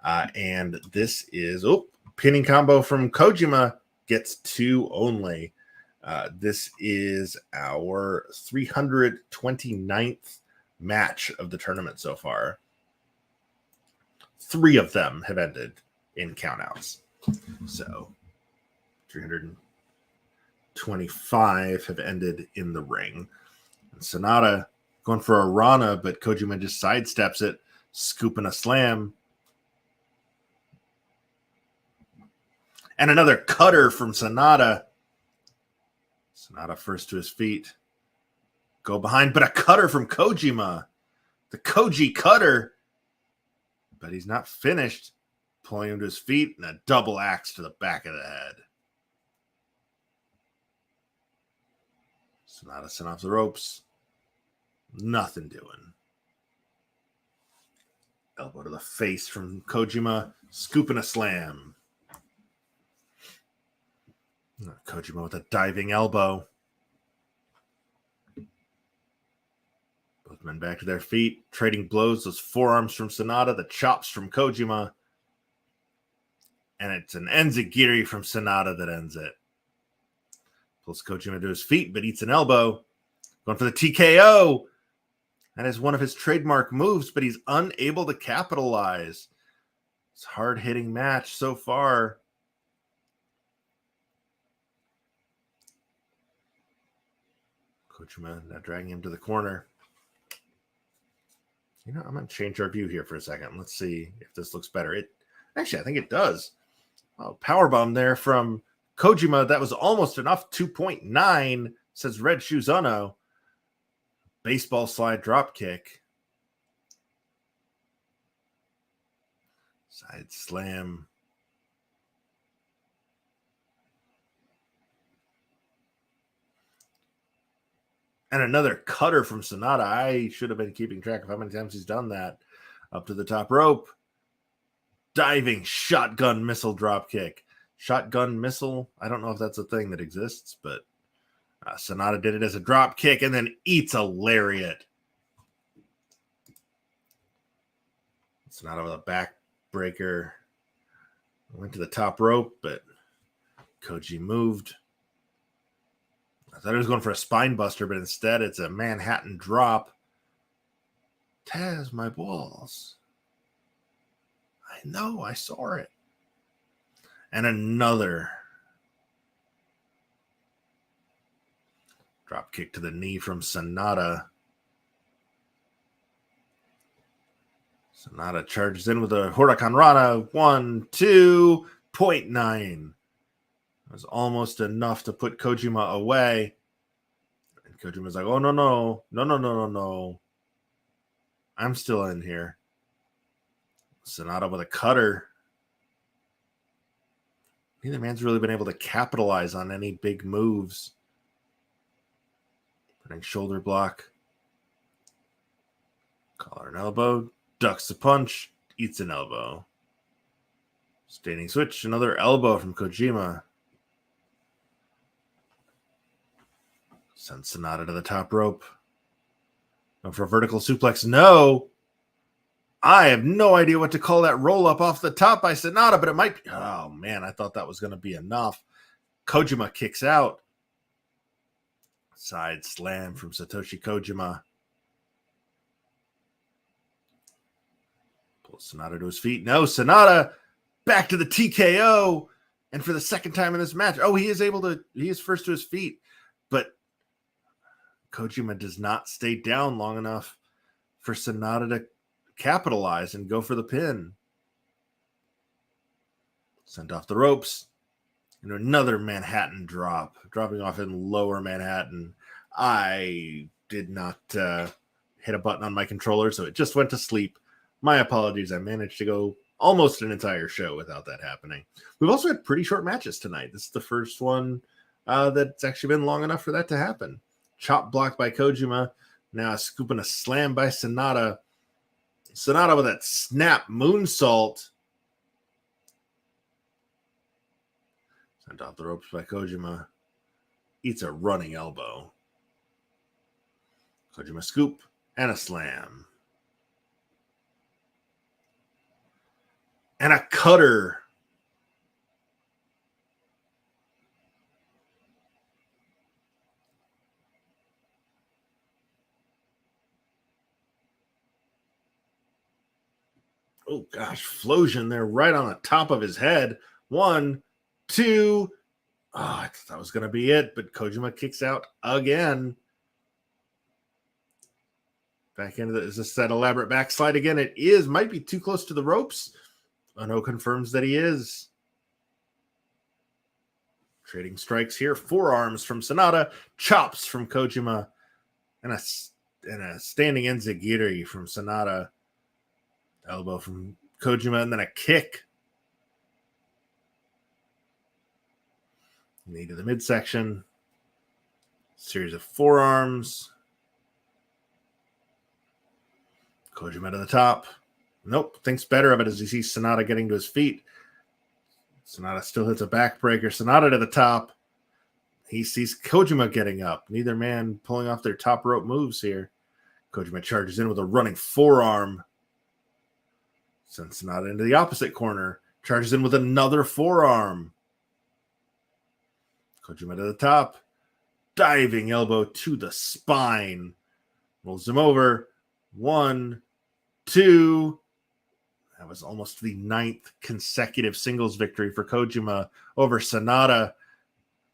And this is, pinning combo from Kojima gets 2 only. This is our 329th match of the tournament so far. 3 of them have ended in countouts. So 325 have ended in the ring. And Sonata going for a Rana, but Kojima just sidesteps it, scooping a slam. And another cutter from Sonata. Sonata first to his feet. Go behind, but a cutter from Kojima. The Koji cutter. But he's not finished. Pulling him to his feet and a double axe to the back of the head. Sonata sent off the ropes. Nothing doing. Elbow to the face from Kojima. Scooping a slam. Kojima with a diving elbow. Both men back to their feet, trading blows. Those forearms from Sonata, the chops from Kojima. And it's an enzigiri from Sonata that ends it. Pulls Kojima to his feet, but eats an elbow. Going for the TKO. That is one of his trademark moves, but he's unable to capitalize. It's a hard-hitting match so far. Kojima now dragging him to the corner. You know, I'm going to change our view here for a second. Let's see if this looks better. Actually, I think it does. Oh, powerbomb there from Kojima. That was almost enough. 2.9, says Red Shoes Ono. Baseball slide drop kick. Side slam. And another cutter from Sonata. I should have been keeping track of how many times he's done that. Up to the top rope. Diving shotgun missile drop kick. Shotgun missile. I don't know if that's a thing that exists, but Sonata did it as a drop kick and then eats a lariat. Sonata with a back breaker. Went to the top rope, but Koji moved. I thought he was going for a spine buster, but instead it's a Manhattan drop. Taz, my balls. I know, I saw it. And another drop kick to the knee from Sonata. Sonata charges in with a Huracan Rana. 1, 2.9. It was almost enough to put Kojima away. And Kojima's like, oh, no. I'm still in here. Sonata with a cutter. neither man's really been able to capitalize on any big moves. Putting shoulder block. Collar and elbow. Ducks the punch. Eats an elbow. Standing switch. Another elbow from Kojima. Sends Sonata to the top rope. Going for a vertical suplex. No. I have no idea what to call that roll up off the top by Sonata, but it might be. Oh, man, I thought that was going to be enough. Kojima kicks out. Side slam from Satoshi Kojima. Pulls Sonata to his feet. No, Sonata back to the TKO. And for the second time in this match, he is first to his feet. But Kojima does not stay down long enough for Sonata to capitalize and go for the pin. Sent off the ropes. And another Manhattan drop. Dropping off in lower Manhattan. I did not hit a button on my controller, so it just went to sleep. My apologies. I managed to go almost an entire show without that happening. We've also had pretty short matches tonight. This is the first one that's actually been long enough for that to happen. Chop blocked by Kojima. Now scooping a slam by Sonata. Sonata with that snap moonsault. Sent off the ropes by Kojima. Eats a running elbow. Kojima scoop and a slam. And a cutter. Oh, gosh. Flosion there right on the top of his head. 1, 2. I thought that was going to be it, but Kojima kicks out again. Back into is this that elaborate backslide again? It is. Might be too close to the ropes. Ono confirms that he is. Trading strikes here. Forearms from Sonata. Chops from Kojima. And a standing enzigiri from Sonata. Elbow from Kojima. And then a kick. Knee to the midsection. Series of forearms. Kojima to the top. Nope. Thinks better of it as he sees Sonata getting to his feet. Sonata still hits a backbreaker. Sonata to the top. He sees Kojima getting up. Neither man pulling off their top rope moves here. Kojima charges in with a running forearm. Sends Sonata into the opposite corner. Charges in with another forearm. Kojima to the top. Diving elbow to the spine. Rolls him over. 1, 2. That was almost the 9th consecutive singles victory for Kojima over Sonata.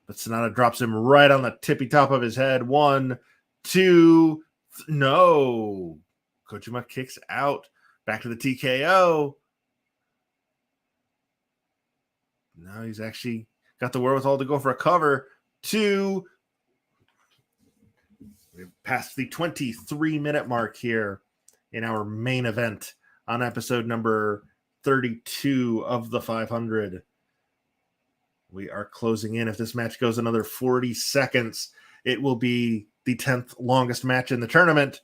But Sonata drops him right on the tippy top of his head. 1, 2. No. Kojima kicks out. Back to the TKO. Now he's actually got the wherewithal to go for a cover. 2. We've passed the 23-minute mark here in our main event on episode number 32 of the 500. We are closing in. If this match goes another 40 seconds, it will be the 10th longest match in the tournament,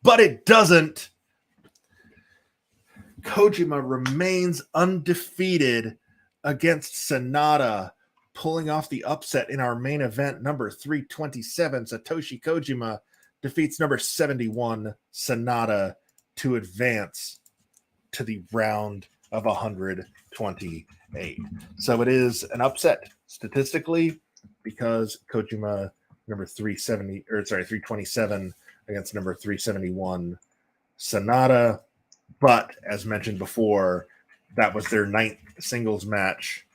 but it doesn't. Kojima remains undefeated against Sonata, pulling off the upset in our main event. Number 327, Satoshi Kojima defeats number 71, Sonata, to advance to the round of 128. So it is an upset statistically because Kojima number 327 against number 371 Sonata. But as mentioned before, that was their 9th singles match,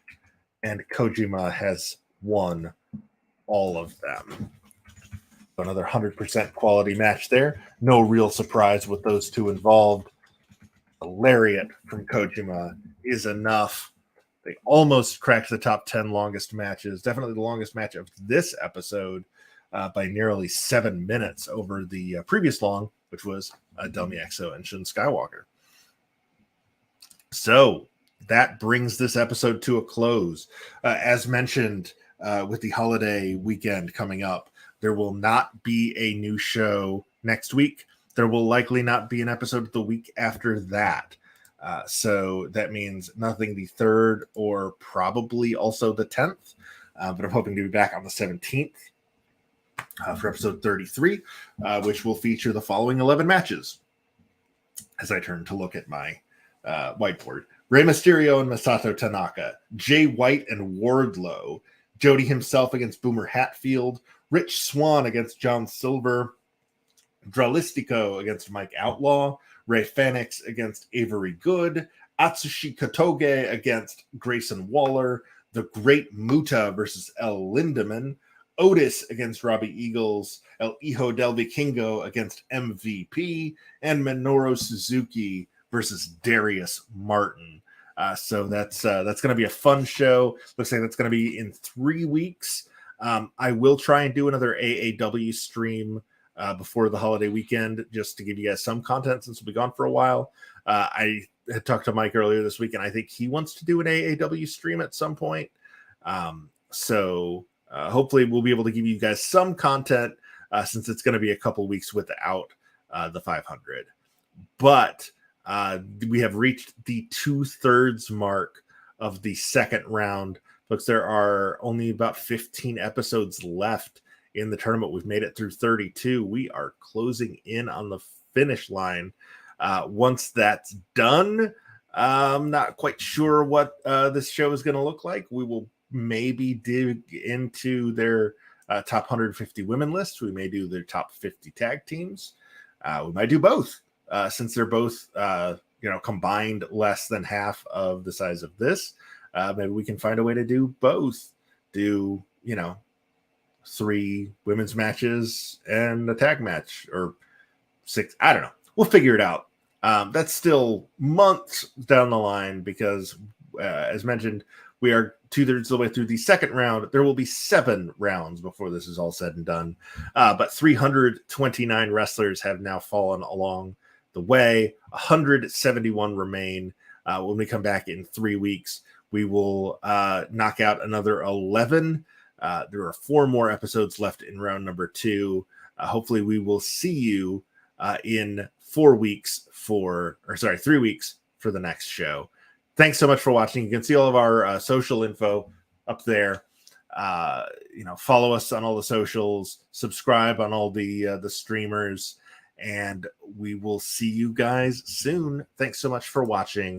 and Kojima has won all of them. Another 100% quality match there. No real surprise with those two involved. A lariat from Kojima is enough. They almost cracked the top 10 longest matches. Definitely the longest match of this episode by nearly 7 minutes over the previous long, which was Del Miexo and Shun Skywalker. So that brings this episode to a close. As mentioned, with the holiday weekend coming up, there will not be a new show next week. There will likely not be an episode the week after that. So that means nothing the 3rd or probably also the 10th. But I'm hoping to be back on the 17th for episode 33, which will feature the following 11 matches. As I turn to look at my whiteboard: Rey Mysterio and Masato Tanaka, Jay White and Wardlow, Jody himself against Boomer Hatfield, Rich Swann against John Silver, Dralistico against Mike Outlaw, Ray Phoenix against Avery Good, Atsushi Kotoge against Grayson Waller, The Great Muta versus El Lindemann, Otis against Robbie Eagles, El Hijo del Vikingo against MVP, and Minoru Suzuki versus Darius Martin. So that's going to be a fun show. Looks like that's going to be in 3 weeks. I will try and do another AAW stream before the holiday weekend, just to give you guys some content since we'll be gone for a while. I had talked to Mike earlier this week, and I think he wants to do an AAW stream at some point. So hopefully we'll be able to give you guys some content since it's going to be a couple weeks without the 500. But we have reached the 2/3 mark of the second round. Folks, there are only about 15 episodes left in the tournament. We've made it through 32. We are closing in on the finish line. Once that's done, I'm not quite sure what this show is going to look like. We will maybe dig into their top 150 women list. We may do their top 50 tag teams. We might do both, since they're both combined less than half of the size of this. Maybe we can find a way to do both. Do 3 women's matches and a tag match, or 6. I don't know. We'll figure it out. That's still months down the line because, as mentioned, we are 2/3 of the way through the second round. There will be 7 rounds before this is all said and done. But 329 wrestlers have now fallen along the way. 171 remain. When we come back in 3 weeks, we will knock out another 11. There are 4 more episodes left in round number 2. Hopefully we will see you in 3 weeks for the next show. Thanks so much for watching. You can see all of our social info up there. Follow us on all the socials, subscribe on all the streamers, and we will see you guys soon. Thanks so much for watching.